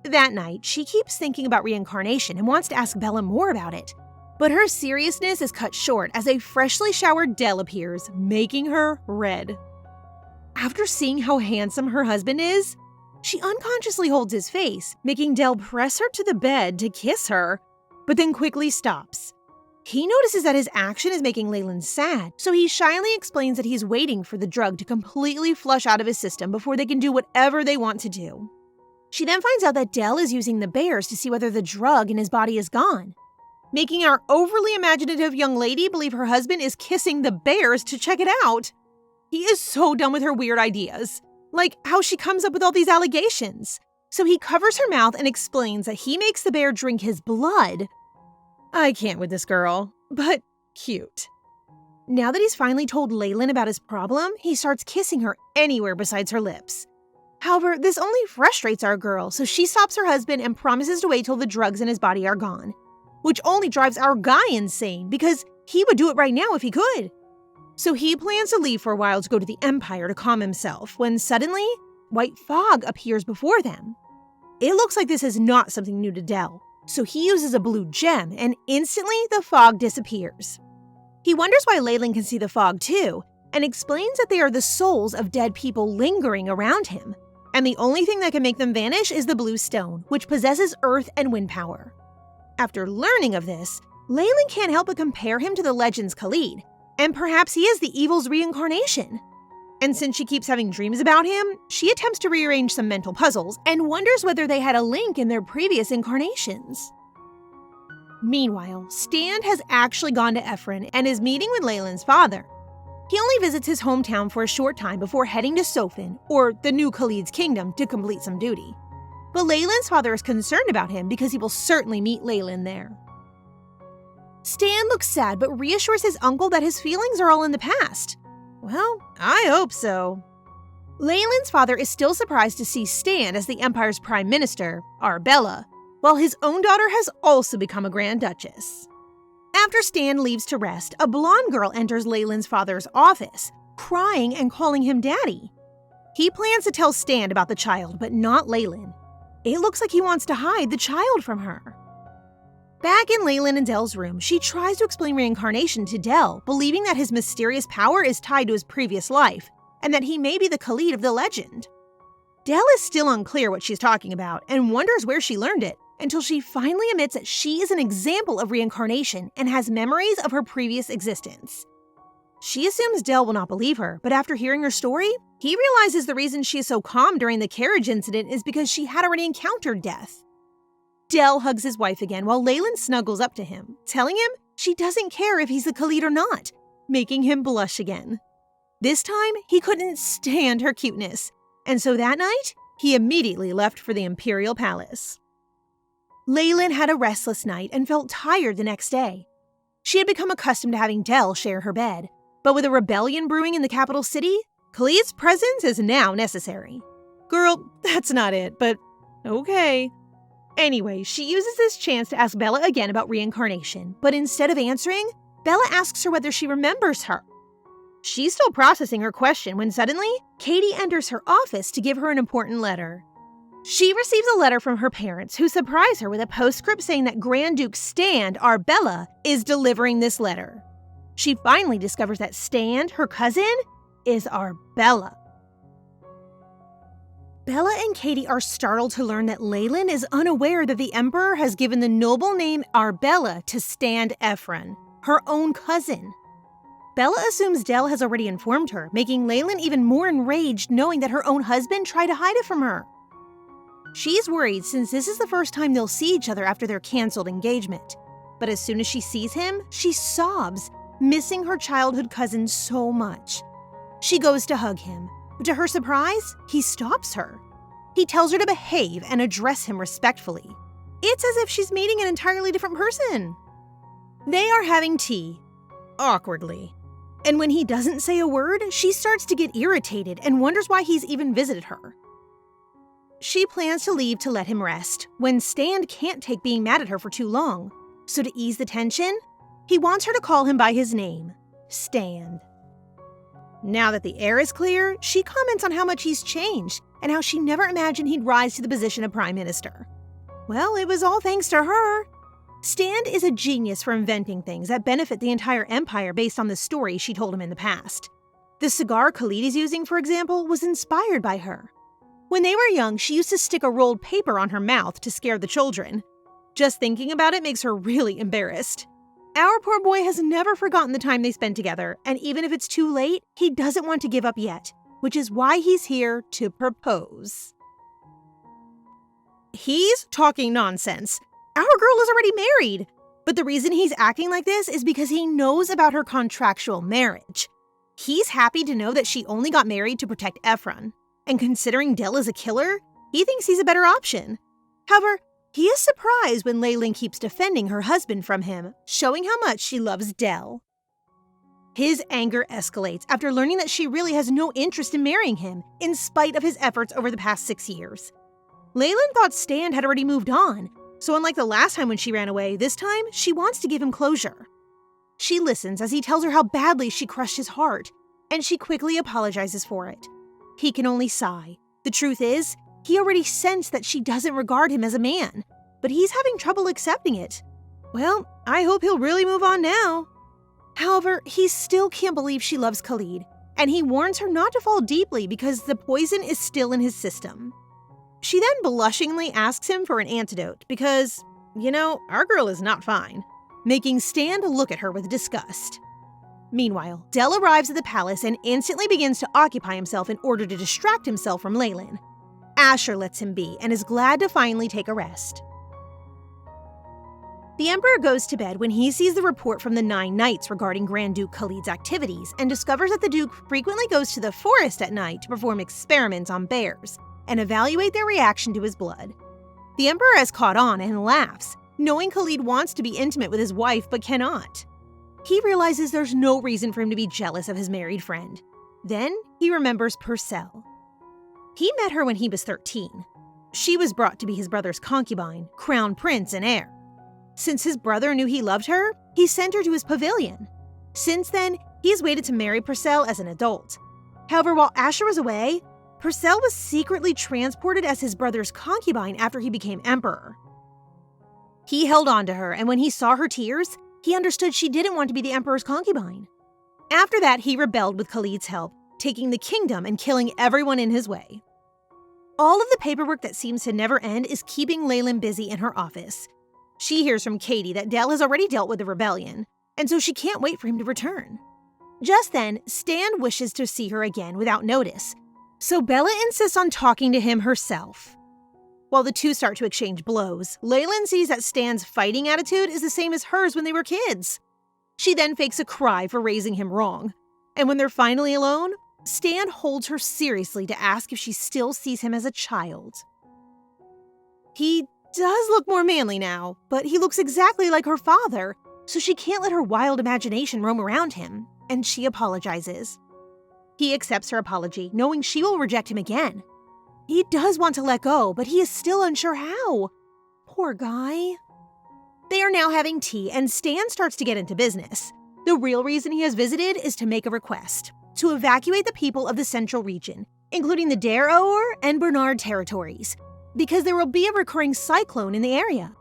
Speaker 1: That night, she keeps thinking about reincarnation and wants to ask Bella more about it. But her seriousness is cut short as a freshly showered Dell appears, making her red. After seeing how handsome her husband is, she unconsciously holds his face, making Dell press her to the bed to kiss her, but then quickly stops. He notices that his action is making Leyrin sad, so he shyly explains that he's waiting for the drug to completely flush out of his system before they can do whatever they want to do. She then finds out that Dell is using the bears to see whether the drug in his body is gone, making our overly imaginative young lady believe her husband is kissing the bears to check it out. He is so done with her weird ideas, like how she comes up with all these allegations. So he covers her mouth and explains that he makes the bear drink his blood. I can't with this girl, but cute. Now that he's finally told Leyrin about his problem, he starts kissing her anywhere besides her lips. However, this only frustrates our girl, so she stops her husband and promises to wait till the drugs in his body are gone, which only drives our guy insane because he would do it right now if he could. So he plans to leave for a while to go to the Empire to calm himself when suddenly, white fog appears before them. It looks like this is not something new to Dell, so he uses a blue gem and instantly the fog disappears. He wonders why Leyrin can see the fog too and explains that they are the souls of dead people lingering around him, and the only thing that can make them vanish is the blue stone, which possesses earth and wind power. After learning of this, Leyrin can't help but compare him to the legend's Khalid, and perhaps he is the evil's reincarnation. And since she keeps having dreams about him, she attempts to rearrange some mental puzzles and wonders whether they had a link in their previous incarnations. Meanwhile, Stan has actually gone to Ephron and is meeting with Leylin's father. He only visits his hometown for a short time before heading to Sofin, or the new Khalid's kingdom, to complete some duty. But Leylin's father is concerned about him because he will certainly meet Leyrin there. Stan looks sad but reassures his uncle that his feelings are all in the past. Well, I hope so. Leylin's father is still surprised to see Stan as the Empire's prime minister, Arbella, while his own daughter has also become a Grand Duchess. After Stan leaves to rest, a blonde girl enters Leylin's father's office, crying and calling him daddy. He plans to tell Stan about the child, but not Leyrin. It looks like he wants to hide the child from her. Back in Leyrin and Dell's room, she tries to explain reincarnation to Dell, believing that his mysterious power is tied to his previous life, and that he may be the Khalid of the legend. Dell is still unclear what she's talking about, and wonders where she learned it, until she finally admits that she is an example of reincarnation and has memories of her previous existence. She assumes Dell will not believe her, but after hearing her story, he realizes the reason she is so calm during the carriage incident is because she had already encountered death. Dell hugs his wife again while Leyrin snuggles up to him, telling him she doesn't care if he's the Khalid or not, making him blush again. This time, he couldn't stand her cuteness, and so that night, he immediately left for the Imperial Palace. Leyrin had a restless night and felt tired the next day. She had become accustomed to having Dell share her bed, but with a rebellion brewing in the capital city, Khalid's presence is now necessary. Girl, that's not it, but okay. Anyway, she uses this chance to ask Bella again about reincarnation, but instead of answering, Bella asks her whether she remembers her. She's still processing her question when suddenly, Katie enters her office to give her an important letter. She receives a letter from her parents who surprise her with a postscript saying that Grand Duke Stan, Arbella, is delivering this letter. She finally discovers that Stan, her cousin, is Arbella. Bella and Katie are startled to learn that Leyrin is unaware that the Emperor has given the noble name Arbella to Stan Ephron, her own cousin. Bella assumes Dell has already informed her, making Leyrin even more enraged knowing that her own husband tried to hide it from her. She's worried since this is the first time they'll see each other after their canceled engagement. But as soon as she sees him, she sobs, missing her childhood cousin so much. She goes to hug him, but to her surprise, he stops her. He tells her to behave and address him respectfully. It's as if she's meeting an entirely different person. They are having tea, awkwardly. And when he doesn't say a word, she starts to get irritated and wonders why he's even visited her. She plans to leave to let him rest, when Stan can't take being mad at her for too long. So to ease the tension, he wants her to call him by his name, Stan. Now that the air is clear, she comments on how much he's changed and how she never imagined he'd rise to the position of Prime Minister. Well, it was all thanks to her. Stan is a genius for inventing things that benefit the entire empire based on the story she told him in the past. The cigar Khalid is using, for example, was inspired by her. When they were young, she used to stick a rolled paper on her mouth to scare the children. Just thinking about it makes her really embarrassed. Our poor boy has never forgotten the time they spent together, and even if it's too late, he doesn't want to give up yet, which is why he's here to propose. He's talking nonsense. Our girl is already married. But the reason he's acting like this is because he knows about her contractual marriage. He's happy to know that she only got married to protect Ephron. And considering Del is a killer, he thinks he's a better option. However, he is surprised when Leyrin keeps defending her husband from him, showing how much she loves Del. His anger escalates after learning that she really has no interest in marrying him, in spite of his efforts over the past 6 years. Leyrin thought Stan had already moved on, so unlike the last time when she ran away, this time she wants to give him closure. She listens as he tells her how badly she crushed his heart, and she quickly apologizes for it. He can only sigh. The truth is, he already sensed that she doesn't regard him as a man, but he's having trouble accepting it. Well, I hope he'll really move on now. However, he still can't believe she loves Khalid, and he warns her not to fall deeply because the poison is still in his system. She then blushingly asks him for an antidote because, our girl is not fine, making Stan look at her with disgust. Meanwhile, Del arrives at the palace and instantly begins to occupy himself in order to distract himself from Leyrin. Asher lets him be and is glad to finally take a rest. The Emperor goes to bed when he sees the report from the 9 Knights regarding Grand Duke Khalid's activities and discovers that the Duke frequently goes to the forest at night to perform experiments on bears and evaluate their reaction to his blood. The Emperor has caught on and laughs, knowing Khalid wants to be intimate with his wife but cannot. He realizes there's no reason for him to be jealous of his married friend. Then he remembers Purcell. He met her when he was 13. She was brought to be his brother's concubine, crown prince and heir. Since his brother knew he loved her, he sent her to his pavilion. Since then, he's waited to marry Purcell as an adult. However, while Asher was away, Purcell was secretly transported as his brother's concubine after he became emperor. He held on to her, and when he saw her tears, he understood she didn't want to be the emperor's concubine. After that, he rebelled with Khalid's help, taking the kingdom and killing everyone in his way. All of the paperwork that seems to never end is keeping Leyrin busy in her office. She hears from Katie that Del has already dealt with the rebellion, and so she can't wait for him to return. Just then, Stan wishes to see her again without notice, so Bella insists on talking to him herself. While the two start to exchange blows, Leyrin sees that Stan's fighting attitude is the same as hers when they were kids. She then fakes a cry for raising him wrong, and when they're finally alone, Stan holds her seriously to ask if she still sees him as a child. He does look more manly now, but he looks exactly like her father, so she can't let her wild imagination roam around him, and she apologizes. He accepts her apology, knowing she will reject him again. He does want to let go, but he is still unsure how. Poor guy. They are now having tea, and Stan starts to get into business. The real reason he has visited is to make a request, to evacuate the people of the central region, including the Dar-Or and Bernard territories, because there will be a recurring cyclone in the area.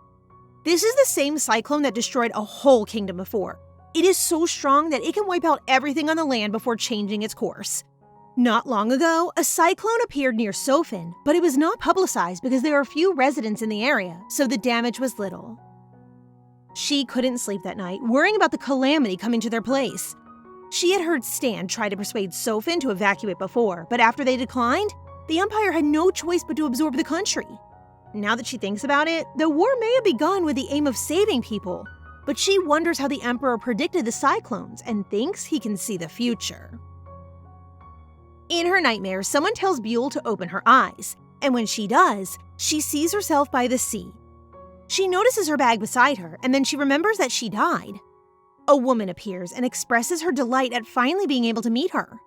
Speaker 1: This is the same cyclone that destroyed a whole kingdom before. It is so strong that it can wipe out everything on the land before changing its course. Not long ago, a cyclone appeared near Sofin, but it was not publicized because there are few residents in the area, so the damage was little. She couldn't sleep that night, worrying about the calamity coming to their place. She had heard Stan try to persuade Sofin to evacuate before, but after they declined, the Empire had no choice but to absorb the country. now that she thinks about it, the war may have begun with the aim of saving people, but she wonders how the Emperor predicted the cyclones and thinks he can see the future. In her nightmare, someone tells Buell to open her eyes, and when she does, she sees herself by the sea. She notices her bag beside her, and then she remembers that she died. A woman appears and expresses her delight at finally being able to meet her.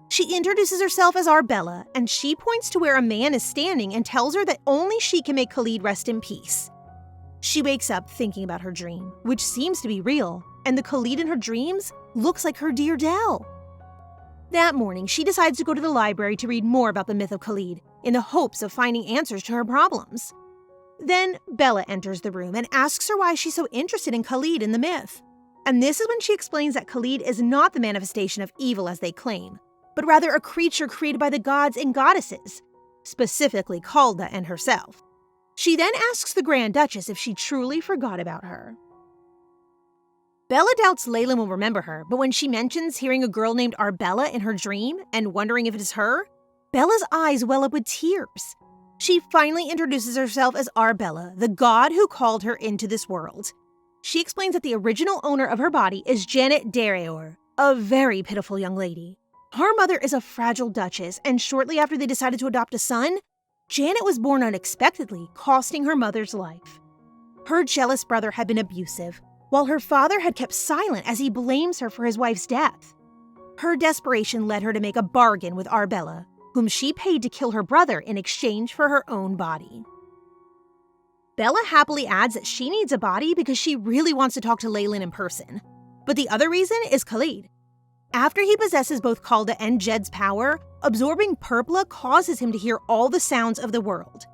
Speaker 1: She introduces herself as Arbella, and she points to where a man is standing and tells her that only she can make Khalid rest in peace. She wakes up thinking about her dream, which seems to be real, and the Khalid in her dreams looks like her dear Del. That morning, she decides to go to the library to read more about the myth of Khalid, in the hopes of finding answers to her problems. Then Bella enters the room and asks her why she's so interested in Khalid in the myth. And this is when she explains that Khalid is not the manifestation of evil as they claim, but rather a creature created by the gods and goddesses, specifically Calda and herself. She then asks the Grand Duchess if she truly forgot about her. Bella doubts Leyrin will remember her, but when she mentions hearing a girl named Arbella in her dream and wondering if it is her, Bella's eyes well up with tears. She finally introduces herself as Arbella, the god who called her into this world. She explains that the original owner of her body is Janet Dereor, a very pitiful young lady. Her mother is a fragile duchess, and shortly after they decided to adopt a son, Janet was born unexpectedly, costing her mother's life. Her jealous brother had been abusive, while her father had kept silent as he blames her for his wife's death. Her desperation led her to make a bargain with Arbella, whom she paid to kill her brother in exchange for her own body. Bella happily adds that she needs a body because she really wants to talk to Leyrin in person. But the other reason is Khalid. After he possesses both Calda and Jed's power, absorbing Purpla causes him to hear all the sounds of the world.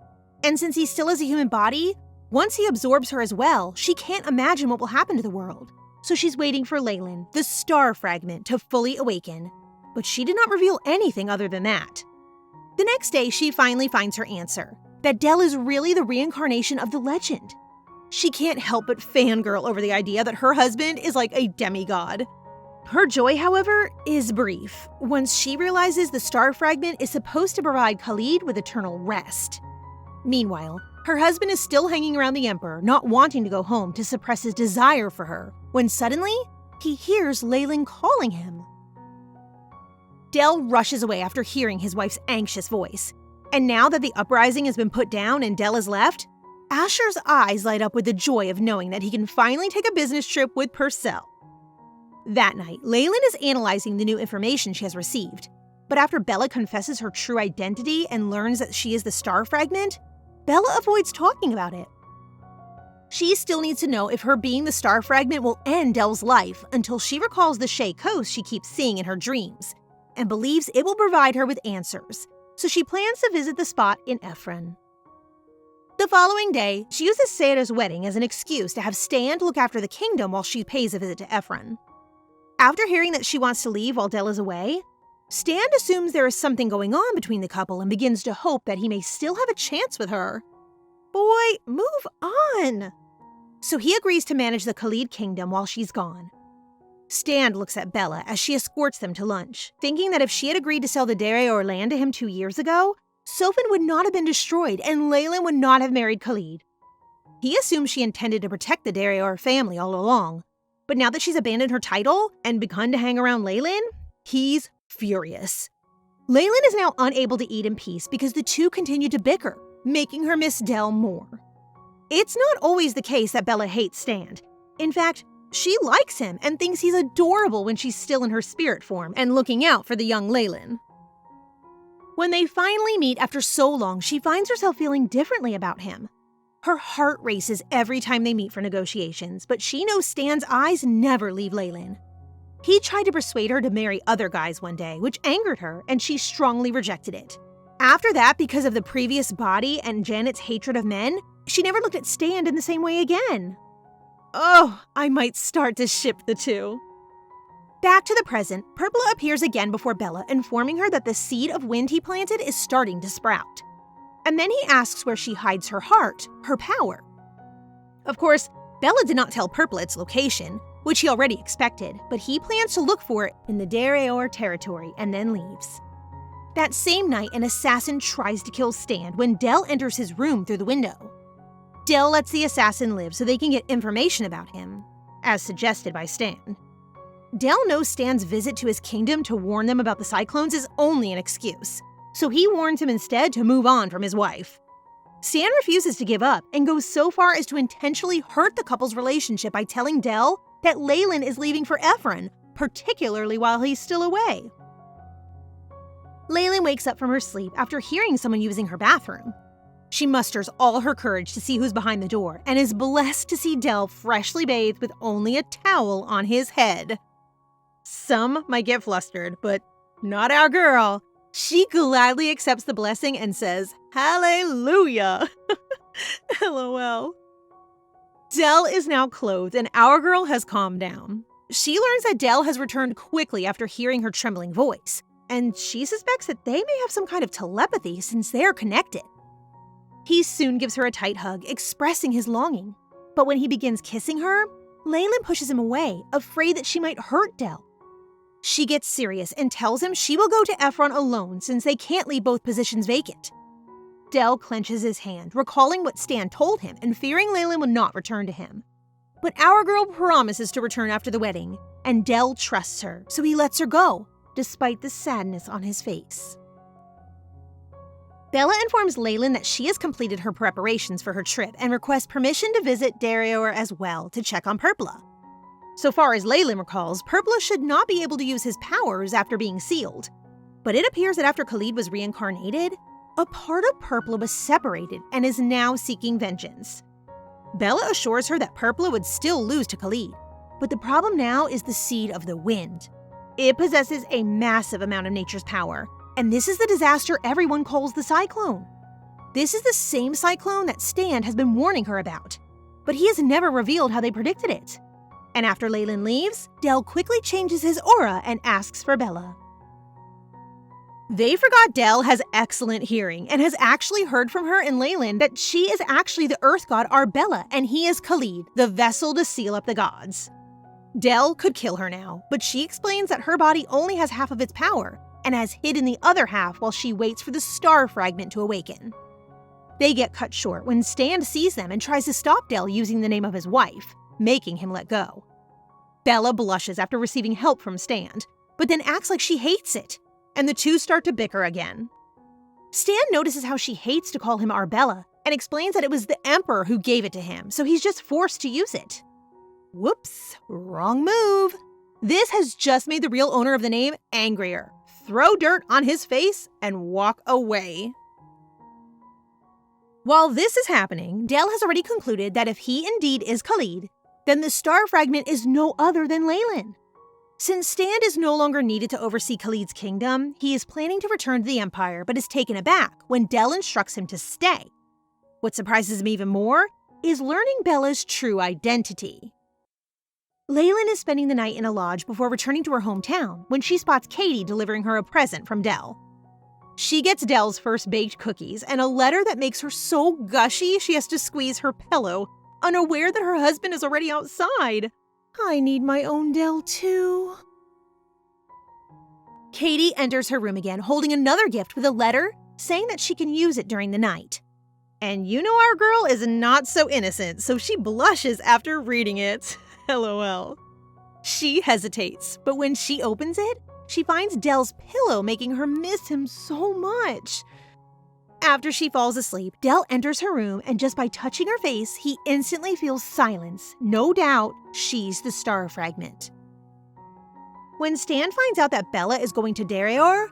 Speaker 1: And since he still has a human body, once he absorbs her as well, she can't imagine what will happen to the world. So she's waiting for Leyrin, the star fragment, to fully awaken. But she did not reveal anything other than that. The next day, she finally finds her answer, that Del is really the reincarnation of the legend. She can't help but fangirl over the idea that her husband is like a demigod. Her joy, however, is brief, once she realizes the star fragment is supposed to provide Khalid with eternal rest. Meanwhile, her husband is still hanging around the Emperor, not wanting to go home to suppress his desire for her, when suddenly, he hears Leyrin calling him. Del rushes away after hearing his wife's anxious voice. And now that the uprising has been put down and Del is left, Asher's eyes light up with the joy of knowing that he can finally take a business trip with Purcell. That night, Leyrin is analyzing the new information she has received. But after Bella confesses her true identity and learns that she is the star fragment, Bella avoids talking about it. She still needs to know if her being the star fragment will end Del's life until she recalls the Shea Coast she keeps seeing in her dreams, and believes it will provide her with answers, so she plans to visit the spot in Ephron. The following day, she uses Sarah's wedding as an excuse to have Stand look after the kingdom while she pays a visit to Ephron. After hearing that she wants to leave while Del is away, Stand assumes there is something going on between the couple and begins to hope that he may still have a chance with her. Boy, move on! So he agrees to manage the Khalid kingdom while she's gone. Stand looks at Bella as she escorts them to lunch, thinking that if she had agreed to sell the Dereor land to him 2 years ago, Sophin would not have been destroyed and Leyrin would not have married Khalid. He assumes she intended to protect the Dereor family all along, but now that she's abandoned her title and begun to hang around Leyrin, he's furious. Leyrin is now unable to eat in peace because the two continue to bicker, making her miss Del more. It's not always the case that Bella hates Stand. In fact, she likes him and thinks he's adorable when she's still in her spirit form and looking out for the young Leyrin. When they finally meet after so long, she finds herself feeling differently about him. Her heart races every time they meet for negotiations, but she knows Stand's eyes never leave Leyrin. He tried to persuade her to marry other guys one day, which angered her, and she strongly rejected it. After that, because of the previous body and Janet's hatred of men, she never looked at Stand in the same way again. Oh, I might start to ship the two. Back to the present, Purpla appears again before Bella, informing her that the seed of wind he planted is starting to sprout. And then he asks where she hides her heart, her power. Of course, Bella did not tell Purpla its location, which he already expected, but he plans to look for it in the Dereor territory and then leaves. That same night, an assassin tries to kill Stan when Del enters his room through the window. Del lets the assassin live so they can get information about him, as suggested by Stan. Del knows Stan's visit to his kingdom to warn them about the cyclones is only an excuse, so he warns him instead to move on from his wife. Stan refuses to give up and goes so far as to intentionally hurt the couple's relationship by telling Del that Leyrin is leaving for Ephron, particularly while he's still away. Leyrin wakes up from her sleep after hearing someone using her bathroom. She musters all her courage to see who's behind the door and is blessed to see Del freshly bathed with only a towel on his head. Some might get flustered, but not our girl. She gladly accepts the blessing and says, "Hallelujah!" LOL. Del is now clothed and our girl has calmed down. She learns that Del has returned quickly after hearing her trembling voice, and she suspects that they may have some kind of telepathy since they are connected. He soon gives her a tight hug, expressing his longing. But when he begins kissing her, Leyrin pushes him away, afraid that she might hurt Del. She gets serious and tells him she will go to Ephron alone since they can't leave both positions vacant. Del clenches his hand, recalling what Stan told him and fearing Leyrin will not return to him. But our girl promises to return after the wedding, and Del trusts her, so he lets her go, despite the sadness on his face. Bella informs Leyrin that she has completed her preparations for her trip and requests permission to visit Darior as well to check on Purpla. So far as Leyrin recalls, Purpla should not be able to use his powers after being sealed. But it appears that after Khalid was reincarnated, a part of Purpla was separated and is now seeking vengeance. Bella assures her that Purpla would still lose to Khalid, but the problem now is the Seed of the Wind. It possesses a massive amount of nature's power, and this is the disaster everyone calls the Cyclone. This is the same cyclone that Stan has been warning her about, but he has never revealed how they predicted it. And after Leyrin leaves, Del quickly changes his aura and asks for Bella. They forgot Del has excellent hearing and has actually heard from her and Leyrin that she is actually the earth god Arbella and he is Khalid, the vessel to seal up the gods. Del could kill her now, but she explains that her body only has half of its power and has hidden the other half while she waits for the star fragment to awaken. They get cut short when Stan sees them and tries to stop Del using the name of his wife, making him let go. Bella blushes after receiving help from Stan, but then acts like she hates it, and the two start to bicker again. Stan notices how she hates to call him Arbella and explains that it was the Emperor who gave it to him, so he's just forced to use it. Whoops, wrong move. This has just made the real owner of the name angrier. Throw dirt on his face and walk away. While this is happening, Del has already concluded that if he indeed is Khalid, then the star fragment is no other than Leyrin. Since Stan is no longer needed to oversee Khalid's kingdom, he is planning to return to the Empire but is taken aback when Del instructs him to stay. What surprises him even more is learning Bella's true identity. Leyrin is spending the night in a lodge before returning to her hometown when she spots Katie delivering her a present from Del. She gets Del's first baked cookies and a letter that makes her so gushy she has to squeeze her pillow, unaware that her husband is already outside. I need my own Del too. Katie enters her room again holding another gift with a letter saying that she can use it during the night. And you know our girl is not so innocent, so she blushes after reading it. LOL. She hesitates, but when she opens it, she finds Del's pillow making her miss him so much. After she falls asleep, Del enters her room and just by touching her face, he instantly feels silence. No doubt, she's the star fragment. When Stan finds out that Bella is going to Darior,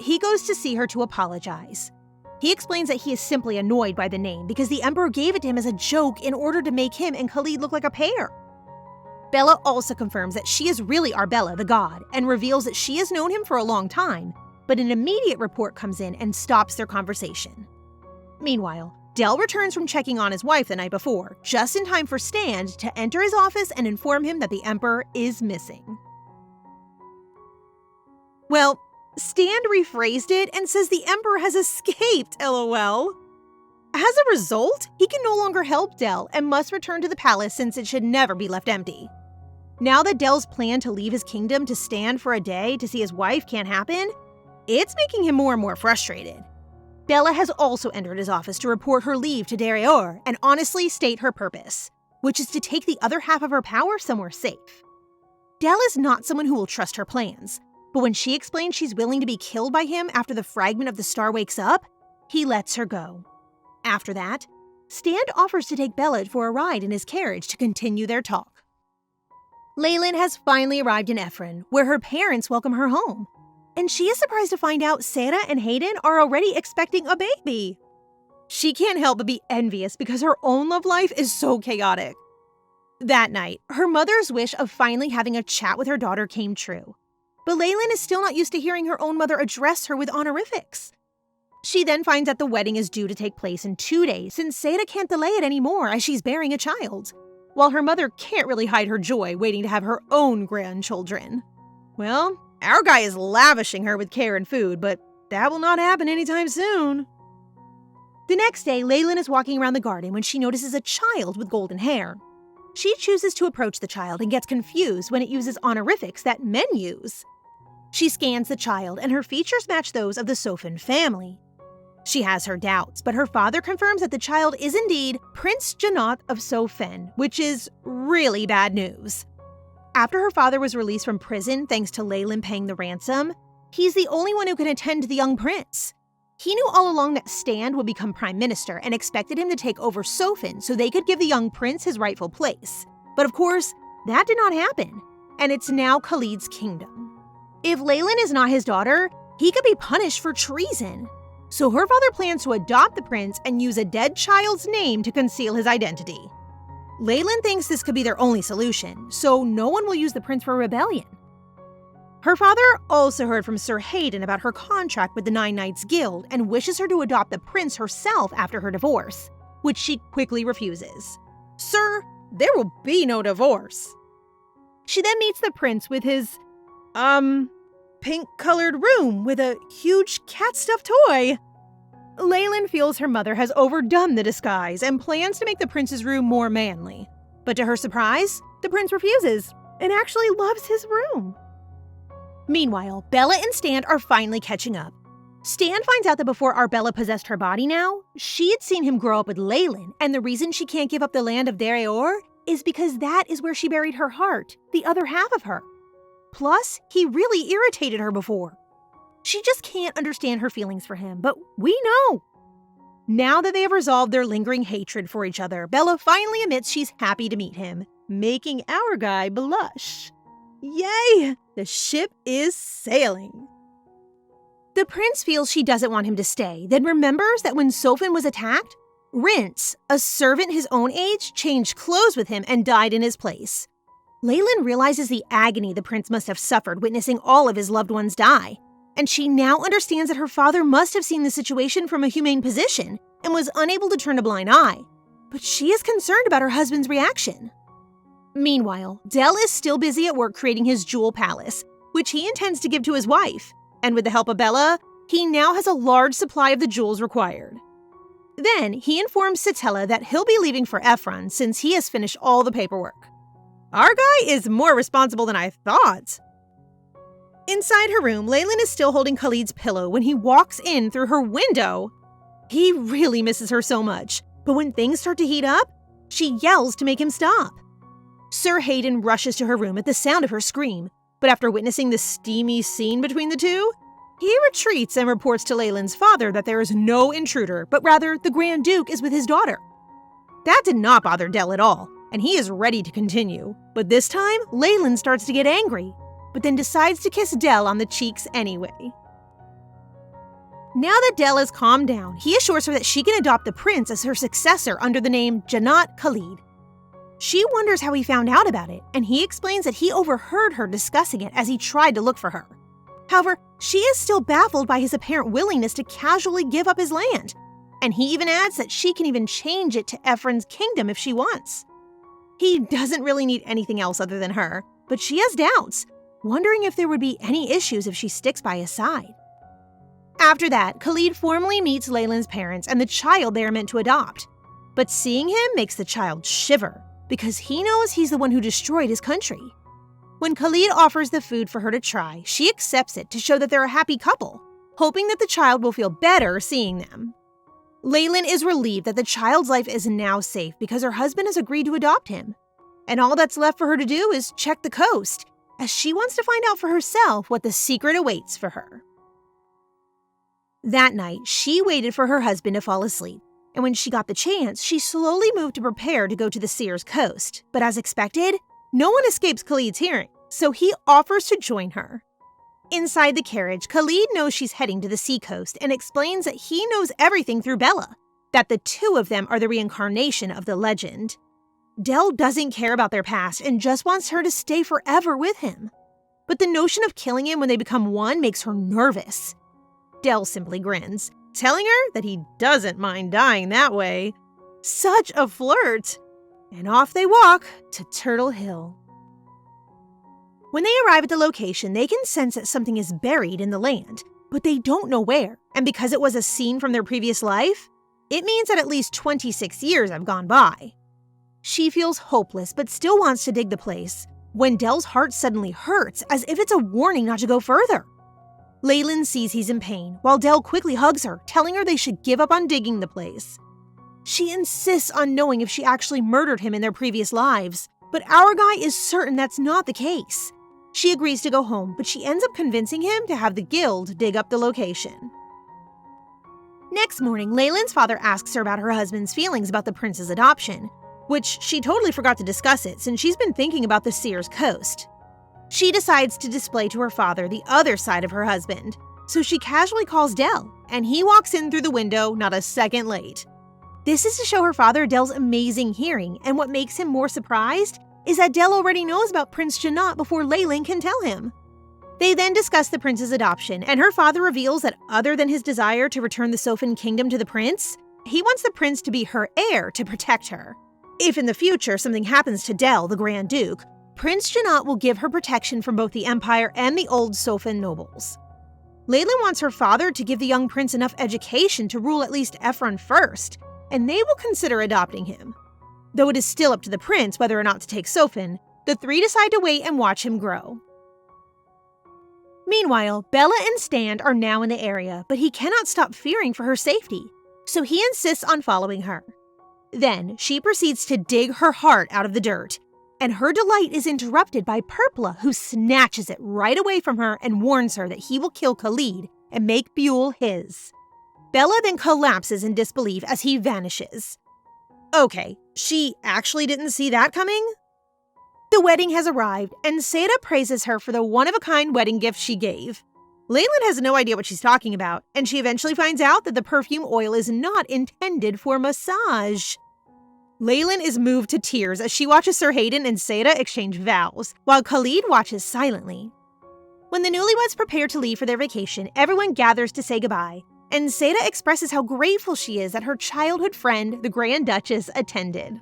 Speaker 1: he goes to see her to apologize. He explains that he is simply annoyed by the name because the Emperor gave it to him as a joke in order to make him and Khalid look like a pair. Bella also confirms that she is really Arbella, the god, and reveals that she has known him for a long time, but an immediate report comes in and stops their conversation. Meanwhile, Del returns from checking on his wife the night before, just in time for Stan to enter his office and inform him that the Emperor is missing. Well, Stan rephrased it and says the Emperor has escaped, LOL. As a result, he can no longer help Del and must return to the palace since it should never be left empty. Now that Del's plan to leave his kingdom to Stan for a day to see his wife can't happen, It's making him more and more frustrated. Bella has also entered his office to report her leave to Derrior and honestly state her purpose, which is to take the other half of her power somewhere safe. Dell is not someone who will trust her plans, but when she explains she's willing to be killed by him after the fragment of the star wakes up, he lets her go. After that, Stand offers to take Bella for a ride in his carriage to continue their talk. Leyrin has finally arrived in Ephron, where her parents welcome her home. And she is surprised to find out Sarah and Hayden are already expecting a baby. She can't help but be envious because her own love life is so chaotic. That night, her mother's wish of finally having a chat with her daughter came true. But Leyrin is still not used to hearing her own mother address her with honorifics. She then finds that the wedding is due to take place in 2 days since Seda can't delay it anymore as she's bearing a child, while her mother can't really hide her joy waiting to have her own grandchildren. Well, our guy is lavishing her with care and food, but that will not happen anytime soon. The next day, Leyrin is walking around the garden when she notices a child with golden hair. She chooses to approach the child and gets confused when it uses honorifics that men use. She scans the child and her features match those of the Sofin family. She has her doubts, but her father confirms that the child is indeed Prince Janot of Sofin, which is really bad news. After her father was released from prison thanks to Leyrin paying the ransom, he's the only one who can attend to the young prince. He knew all along that Stand would become prime minister and expected him to take over Sofin so they could give the young prince his rightful place. But of course, that did not happen, and it's now Khalid's kingdom. If Leyrin is not his daughter, he could be punished for treason. So her father plans to adopt the prince and use a dead child's name to conceal his identity. Leyrin thinks this could be their only solution, so no one will use the prince for rebellion. Her father also heard from Sir Hayden about her contract with the Nine Knights Guild and wishes her to adopt the prince herself after her divorce, which she quickly refuses. Sir, there will be no divorce. She then meets the prince with his, pink-colored room with a huge cat-stuffed toy. Leyrin feels her mother has overdone the disguise and plans to make the prince's room more manly. But to her surprise, the prince refuses and actually loves his room. Meanwhile, Bella and Stand are finally catching up. Stand finds out that before Arbella possessed her body now, she had seen him grow up with Leyrin, and the reason she can't give up the land of Derrior is because that is where she buried her heart, the other half of her. Plus, he really irritated her before. She just can't understand her feelings for him, but we know. Now that they have resolved their lingering hatred for each other, Bella finally admits she's happy to meet him, making our guy blush. Yay! The ship is sailing. The prince feels she doesn't want him to stay, then remembers that when Sofin was attacked, Rince, a servant his own age, changed clothes with him and died in his place. Leyrin realizes the agony the prince must have suffered witnessing all of his loved ones die, and she now understands that her father must have seen the situation from a humane position and was unable to turn a blind eye. But she is concerned about her husband's reaction. Meanwhile, Dell is still busy at work creating his jewel palace, which he intends to give to his wife, and with the help of Bella, he now has a large supply of the jewels required. Then, he informs Satella that he'll be leaving for Ephron since he has finished all the paperwork. Our guy is more responsible than I thought. Inside her room, Leyrin is still holding Khalid's pillow when he walks in through her window. He really misses her so much, but when things start to heat up, she yells to make him stop. Sir Hayden rushes to her room at the sound of her scream, but after witnessing the steamy scene between the two, he retreats and reports to Leylin's father that there is no intruder, but rather the Grand Duke is with his daughter. That did not bother Dell at all, and he is ready to continue. But this time, Leyrin starts to get angry, but then decides to kiss Dell on the cheeks anyway. Now that Dell has calmed down, he assures her that she can adopt the prince as her successor under the name Janot Khalid. She wonders how he found out about it, and he explains that he overheard her discussing it as he tried to look for her. However, she is still baffled by his apparent willingness to casually give up his land, and he even adds that she can even change it to Ephron's kingdom if she wants. He doesn't really need anything else other than her, but she has doubts, wondering if there would be any issues if she sticks by his side. After that, Khalid formally meets Leylin's parents and the child they are meant to adopt. But seeing him makes the child shiver, because he knows he's the one who destroyed his country. When Khalid offers the food for her to try, she accepts it to show that they're a happy couple, hoping that the child will feel better seeing them. Leyrin is relieved that the child's life is now safe because her husband has agreed to adopt him. And all that's left for her to do is check the coast, as she wants to find out for herself what the secret awaits for her. That night, she waited for her husband to fall asleep, and when she got the chance, she slowly moved to prepare to go to the Seer's coast. But as expected, no one escapes Khalid's hearing, so he offers to join her. Inside the carriage, Khalid knows she's heading to the seacoast and explains that he knows everything through Bella, that the two of them are the reincarnation of the legend. Del doesn't care about their past and just wants her to stay forever with him. But the notion of killing him when they become one makes her nervous. Del simply grins, telling her that he doesn't mind dying that way. Such a flirt! And off they walk to Turtle Hill. When they arrive at the location, they can sense that something is buried in the land, but they don't know where, and because it was a scene from their previous life, it means that at least 26 years have gone by. She feels hopeless but still wants to dig the place, when Del's heart suddenly hurts as if it's a warning not to go further. Leyrin sees he's in pain, while Del quickly hugs her, telling her they should give up on digging the place. She insists on knowing if she actually murdered him in their previous lives, but our guy is certain that's not the case. She agrees to go home, but she ends up convincing him to have the guild dig up the location. Next morning, Leylin's father asks her about her husband's feelings about the prince's adoption, which she totally forgot to discuss it since she's been thinking about the Seer's coast. She decides to display to her father the other side of her husband, so she casually calls Del, and he walks in through the window not a second late. This is to show her father Del's amazing hearing, and what makes him more surprised is that Del already knows about Prince Janat before Leyrin can tell him. They then discuss the prince's adoption, and her father reveals that other than his desire to return the Sophan kingdom to the prince, he wants the prince to be her heir to protect her. If in the future something happens to Del, the Grand Duke, Prince Janat will give her protection from both the Empire and the old Sophan nobles. Leyrin wants her father to give the young prince enough education to rule at least Ephron first, and they will consider adopting him. Though it is still up to the prince whether or not to take Sophan, the three decide to wait and watch him grow. Meanwhile, Bella and Stand are now in the area, but he cannot stop fearing for her safety, so he insists on following her. Then, she proceeds to dig her heart out of the dirt, and her delight is interrupted by Purpla, who snatches it right away from her and warns her that he will kill Khalid and make Buell his. Bella then collapses in disbelief as he vanishes. Okay, she actually didn't see that coming? The wedding has arrived, and Seda praises her for the one-of-a-kind wedding gift she gave. Leyrin has no idea what she's talking about, and she eventually finds out that the perfume oil is not intended for massage. Leyrin is moved to tears as she watches Sir Hayden and Seda exchange vows, while Khalid watches silently. When the newlyweds prepare to leave for their vacation, everyone gathers to say goodbye, and Seda expresses how grateful she is that her childhood friend, the Grand Duchess, attended.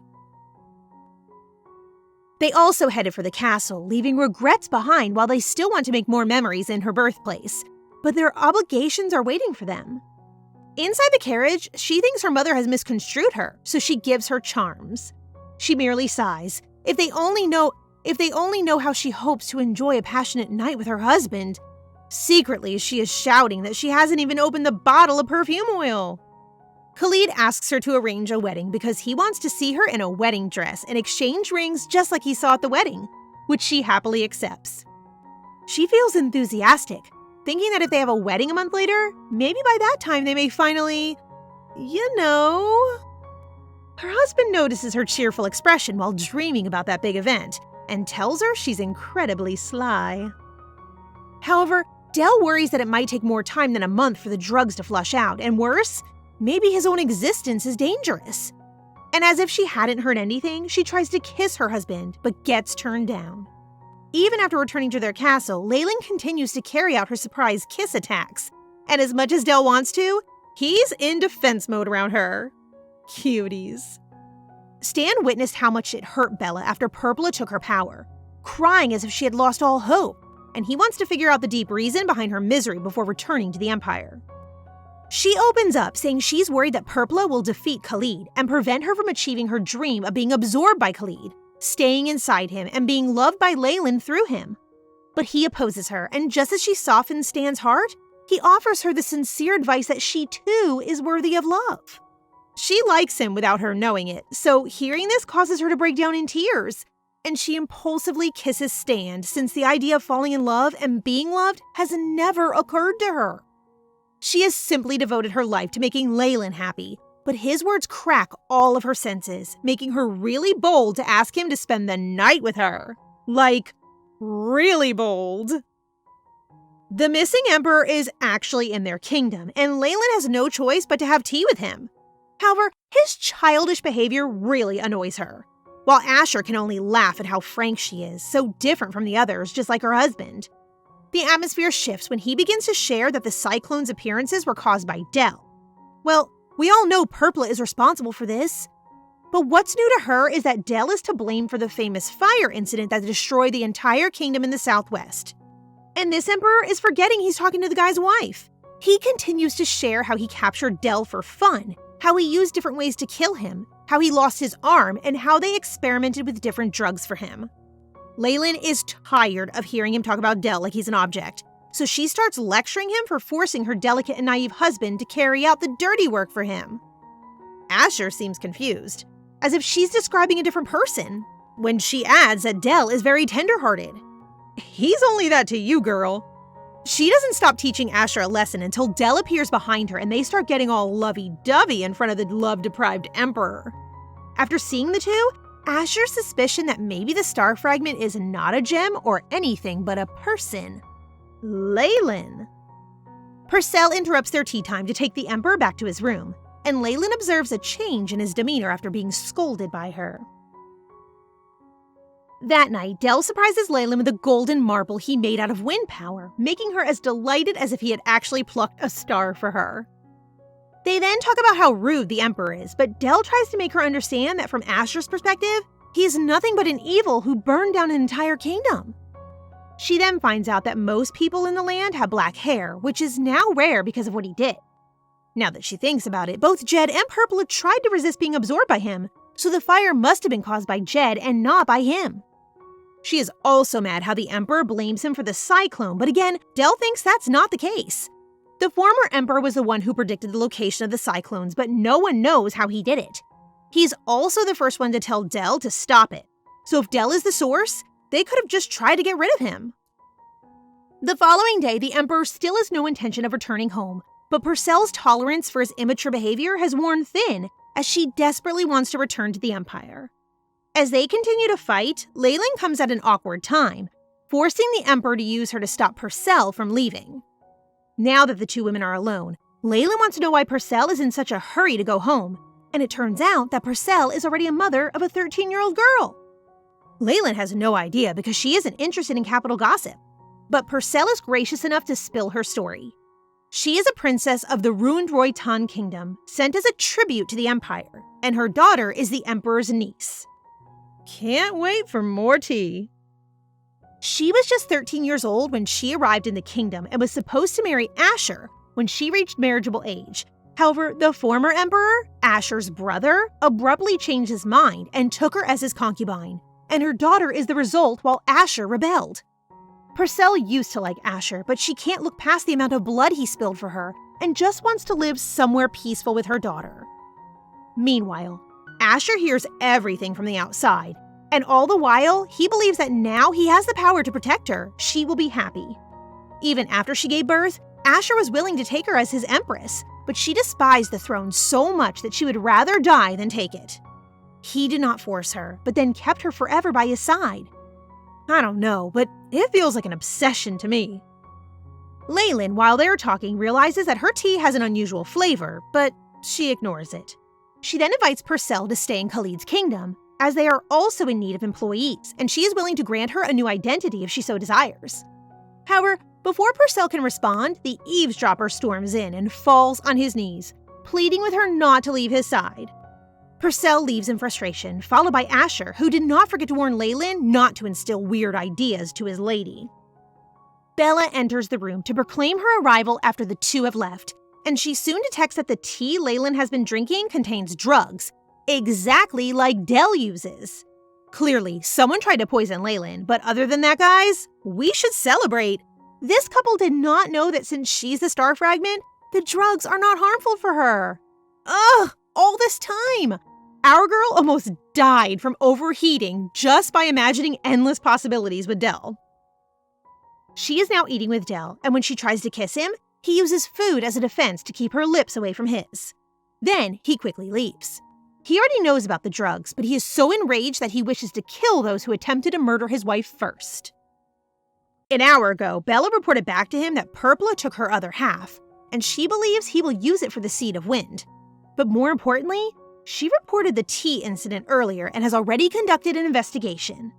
Speaker 1: They also headed for the castle, leaving regrets behind while they still want to make more memories in her birthplace, but their obligations are waiting for them. Inside the carriage, she thinks her mother has misconstrued her, so she gives her charms. She merely sighs. If they only know how she hopes to enjoy a passionate night with her husband. Secretly, she is shouting that she hasn't even opened the bottle of perfume oil. Khalid asks her to arrange a wedding because he wants to see her in a wedding dress and exchange rings just like he saw at the wedding, which she happily accepts. She feels enthusiastic, thinking that if they have a wedding a month later, maybe by that time they may finally, Her husband notices her cheerful expression while dreaming about that big event and tells her she's incredibly sly. However, Del worries that it might take more time than a month for the drugs to flush out, and worse, maybe his own existence is dangerous. And as if she hadn't heard anything, she tries to kiss her husband, but gets turned down. Even after returning to their castle, Leyrin continues to carry out her surprise kiss attacks. And as much as Del wants to, he's in defense mode around her. Cuties. Stan witnessed how much it hurt Bella after Purpla took her power, crying as if she had lost all hope, and he wants to figure out the deep reason behind her misery before returning to the Empire. She opens up, saying she's worried that Purpla will defeat Khalid and prevent her from achieving her dream of being absorbed by Khalid, staying inside him and being loved by Leyrin through him. But he opposes her, and just as she softens Stan's heart, He offers her the sincere advice that she too is worthy of love. She likes him without her knowing it, so hearing this causes her to break down in tears, and she impulsively kisses Stan since the idea of falling in love and being loved has never occurred to her. She has simply devoted her life to making Leyrin happy, but his words crack all of her senses, making her really bold to ask him to spend the night with her. Like, really bold. The missing emperor is actually in their kingdom, and Leyrin has no choice but to have tea with him. However, his childish behavior really annoys her, while Asher can only laugh at how frank she is, so different from the others, just like her husband. The atmosphere shifts when he begins to share that the cyclone's appearances were caused by Del. Well, we all know Purpla is responsible for this. But what's new to her is that Del is to blame for the famous fire incident that destroyed the entire kingdom in the southwest. And this emperor is forgetting he's talking to the guy's wife. He continues to share how he captured Del for fun, how he used different ways to kill him, how he lost his arm, and how they experimented with different drugs for him. Leyrin is tired of hearing him talk about Del like he's an object, so she starts lecturing him for forcing her delicate and naive husband to carry out the dirty work for him. Asher seems confused, as if she's describing a different person, when she adds that Del is very tender-hearted. He's only that to you, girl. She doesn't stop teaching Asher a lesson until Del appears behind her and they start getting all lovey-dovey in front of the love-deprived emperor. After seeing the two, Asher's suspicion that maybe the star fragment is not a gem or anything but a person. Leyrin. Purcell interrupts their tea time to take the emperor back to his room, and Leyrin observes a change in his demeanor after being scolded by her. That night, Del surprises Leyrin with a golden marble he made out of wind power, making her as delighted as if he had actually plucked a star for her. They then talk about how rude the emperor is, but Del tries to make her understand that from Asher's perspective, he is nothing but an evil who burned down an entire kingdom. She then finds out that most people in the land have black hair, which is now rare because of what he did. Now that she thinks about it, both Jed and Purpla tried to resist being absorbed by him, so the fire must have been caused by Jed and not by him. She is also mad how the emperor blames him for the cyclone, but again, Del thinks that's not the case. The former emperor was the one who predicted the location of the cyclones, but no one knows how he did it. He's also the first one to tell Del to stop it. So if Del is the source, they could have just tried to get rid of him. The following day, the emperor still has no intention of returning home, but Purcell's tolerance for his immature behavior has worn thin as she desperately wants to return to the empire. As they continue to fight, Leyrin comes at an awkward time, forcing the emperor to use her to stop Purcell from leaving. Now that the two women are alone, Leyrin wants to know why Purcell is in such a hurry to go home, and it turns out that Purcell is already a mother of a 13-year-old girl. Leyrin has no idea because she isn't interested in capital gossip, but Purcell is gracious enough to spill her story. She is a princess of the ruined Roytan kingdom, sent as a tribute to the empire, and her daughter is the emperor's niece. Can't wait for more tea. She was just 13 years old when she arrived in the kingdom and was supposed to marry Asher when she reached marriageable age. However, the former emperor, Asher's brother, abruptly changed his mind and took her as his concubine, and her daughter is the result while Asher rebelled. Purcell used to like Asher, but she can't look past the amount of blood he spilled for her and just wants to live somewhere peaceful with her daughter. Meanwhile, Asher hears everything from the outside, and all the while, he believes that now he has the power to protect her, she will be happy. Even after she gave birth, Asher was willing to take her as his empress, but she despised the throne so much that she would rather die than take it. He did not force her, but then kept her forever by his side. I don't know, but it feels like an obsession to me. Leyrin, while they are talking, realizes that her tea has an unusual flavor, but she ignores it. She then invites Purcell to stay in Khalid's kingdom, as they are also in need of employees, and she is willing to grant her a new identity if she so desires. However, before Purcell can respond, the eavesdropper storms in and falls on his knees, pleading with her not to leave his side. Purcell leaves in frustration, followed by Asher, who did not forget to warn Leyrin not to instill weird ideas to his lady. Bella enters the room to proclaim her arrival after the two have left, and she soon detects that the tea Leyrin has been drinking contains drugs, exactly like Del uses. Clearly, someone tried to poison Leyrin, but other than that, guys, we should celebrate. This couple did not know that since she's the star fragment, the drugs are not harmful for her. Ugh, all this time. Our girl almost died from overheating just by imagining endless possibilities with Del. She is now eating with Del, and when she tries to kiss him, he uses food as a defense to keep her lips away from his. Then he quickly leaves. He already knows about the drugs, but he is so enraged that he wishes to kill those who attempted to murder his wife first. An hour ago, Bella reported back to him that Purpla took her other half, and she believes he will use it for the Seed of Wind. But more importantly, she reported the tea incident earlier and has already conducted an investigation.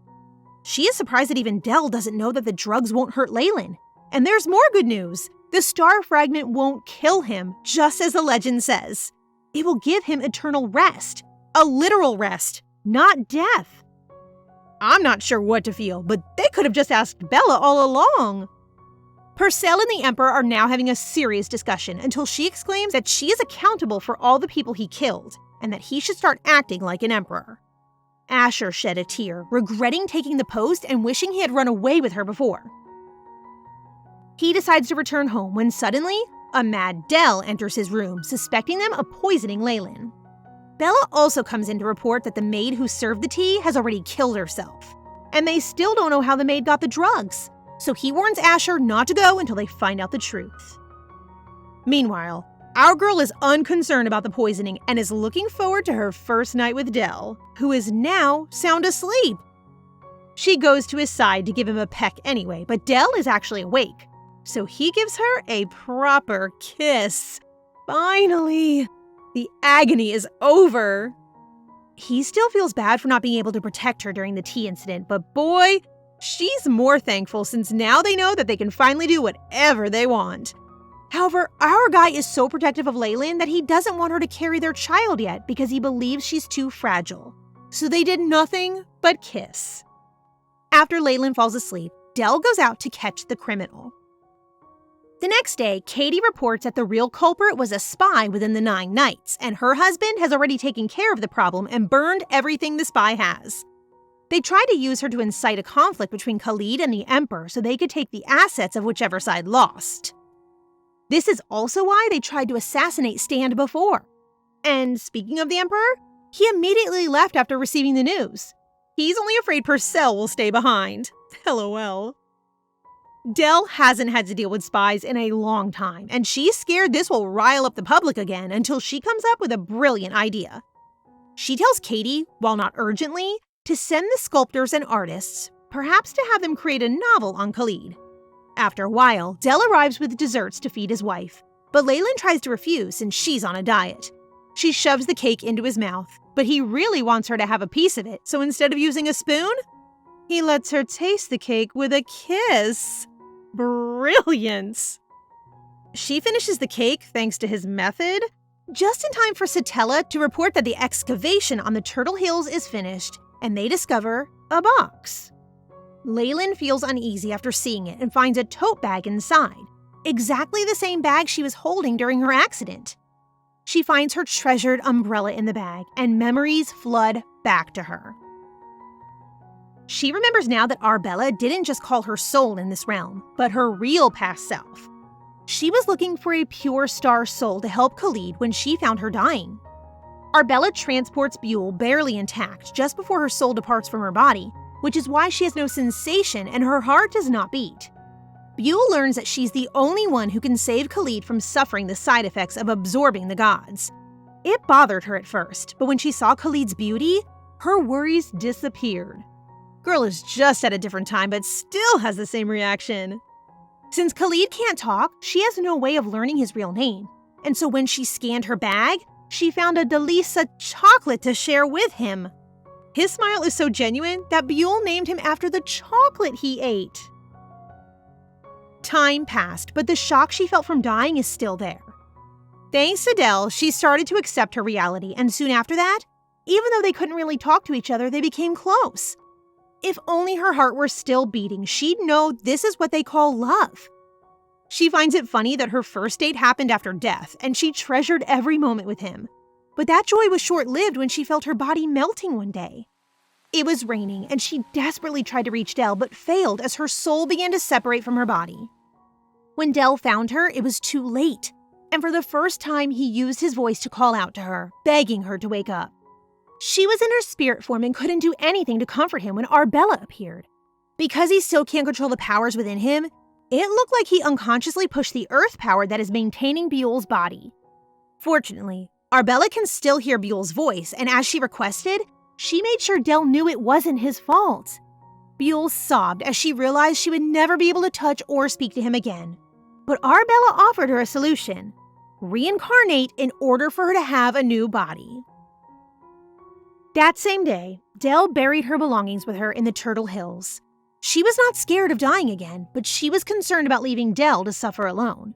Speaker 1: She is surprised that even Del doesn't know that the drugs won't hurt Leyrin. And there's more good news. The star fragment won't kill him, just as the legend says. It will give him eternal rest. A literal rest, not death. I'm not sure what to feel, but they could have just asked Bella all along. Purcell and the Emperor are now having a serious discussion until she exclaims that she is accountable for all the people he killed, and that he should start acting like an emperor. Asher shed a tear, regretting taking the post and wishing he had run away with her before. He decides to return home when suddenly, a mad Del enters his room, suspecting them of poisoning Leyrin. Bella also comes in to report that the maid who served the tea has already killed herself, and they still don't know how the maid got the drugs, so he warns Asher not to go until they find out the truth. Meanwhile, our girl is unconcerned about the poisoning and is looking forward to her first night with Del, who is now sound asleep. She goes to his side to give him a peck anyway, but Del is actually awake, so he gives her a proper kiss. Finally! The agony is over. He still feels bad for not being able to protect her during the tea incident, but boy, she's more thankful since now they know that they can finally do whatever they want. However, our guy is so protective of Leyrin that he doesn't want her to carry their child yet because he believes she's too fragile. So they did nothing but kiss. After Leyrin falls asleep, Del goes out to catch the criminal. The next day, Katie reports that the real culprit was a spy within the 9 Knights, and her husband has already taken care of the problem and burned everything the spy has. They tried to use her to incite a conflict between Khalid and the Emperor so they could take the assets of whichever side lost. This is also why they tried to assassinate Stand before. And speaking of the Emperor, he immediately left after receiving the news. He's only afraid Purcell will stay behind. LOL. Del hasn't had to deal with spies in a long time, and she's scared this will rile up the public again until she comes up with a brilliant idea. She tells Katie, while not urgently, to send the sculptors and artists, perhaps to have them create a novel on Khalid. After a while, Del arrives with desserts to feed his wife, but Leyrin tries to refuse since she's on a diet. She shoves the cake into his mouth, but he really wants her to have a piece of it, so instead of using a spoon, he lets her taste the cake with a kiss. Brilliance! She finishes the cake thanks to his method, just in time for Satella to report that the excavation on the Turtle Hills is finished, and they discover a box. Leyrin feels uneasy after seeing it and finds a tote bag inside, exactly the same bag she was holding during her accident. She finds her treasured umbrella in the bag, and memories flood back to her. She remembers now that Arbella didn't just call her soul in this realm, but her real past self. She was looking for a pure star soul to help Khalid when she found her dying. Arbella transports Buell barely intact just before her soul departs from her body, which is why she has no sensation and her heart does not beat. Buell learns that she's the only one who can save Khalid from suffering the side effects of absorbing the gods. It bothered her at first, but when she saw Khalid's beauty, her worries disappeared. Girl is just at a different time, but still has the same reaction. Since Khalid can't talk, she has no way of learning his real name, and so when she scanned her bag, she found a Delisa chocolate to share with him. His smile is so genuine that Buell named him after the chocolate he ate. Time passed, but the shock she felt from dying is still there. Thanks to Del, she started to accept her reality, and soon after that, even though they couldn't really talk to each other, they became close. If only her heart were still beating, she'd know this is what they call love. She finds it funny that her first date happened after death, and she treasured every moment with him. But that joy was short-lived when she felt her body melting one day. It was raining, and she desperately tried to reach Del, but failed as her soul began to separate from her body. When Del found her, it was too late, and for the first time, he used his voice to call out to her, begging her to wake up. She was in her spirit form and couldn't do anything to comfort him when Arbella appeared. Because he still can't control the powers within him, it looked like he unconsciously pushed the earth power that is maintaining Buell's body. Fortunately, Arbella can still hear Buell's voice, and as she requested, she made sure Del knew it wasn't his fault. Buell sobbed as she realized she would never be able to touch or speak to him again. But Arbella offered her a solution: reincarnate in order for her to have a new body. That same day, Del buried her belongings with her in the Turtle Hills. She was not scared of dying again, but she was concerned about leaving Del to suffer alone.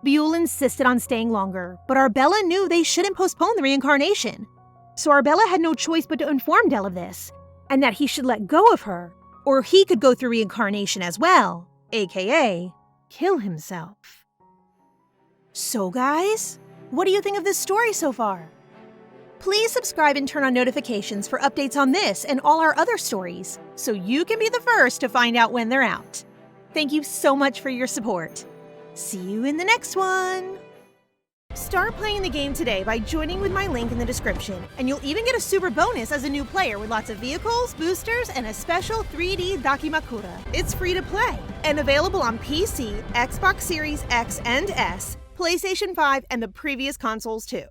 Speaker 1: Buell insisted on staying longer, but Arbella knew they shouldn't postpone the reincarnation. So Arbella had no choice but to inform Del of this, and that he should let go of her, or he could go through reincarnation as well, aka kill himself. So guys, what do you think of this story so far? Please subscribe and turn on notifications for updates on this and all our other stories, so you can be the first to find out when they're out. Thank you so much for your support. See you in the next one! Start playing the game today by joining with my link in the description, and you'll even get a super bonus as a new player with lots of vehicles, boosters, and a special 3D Dakimakura. It's free to play, and available on PC, Xbox Series X and S, PlayStation 5, and the previous consoles too.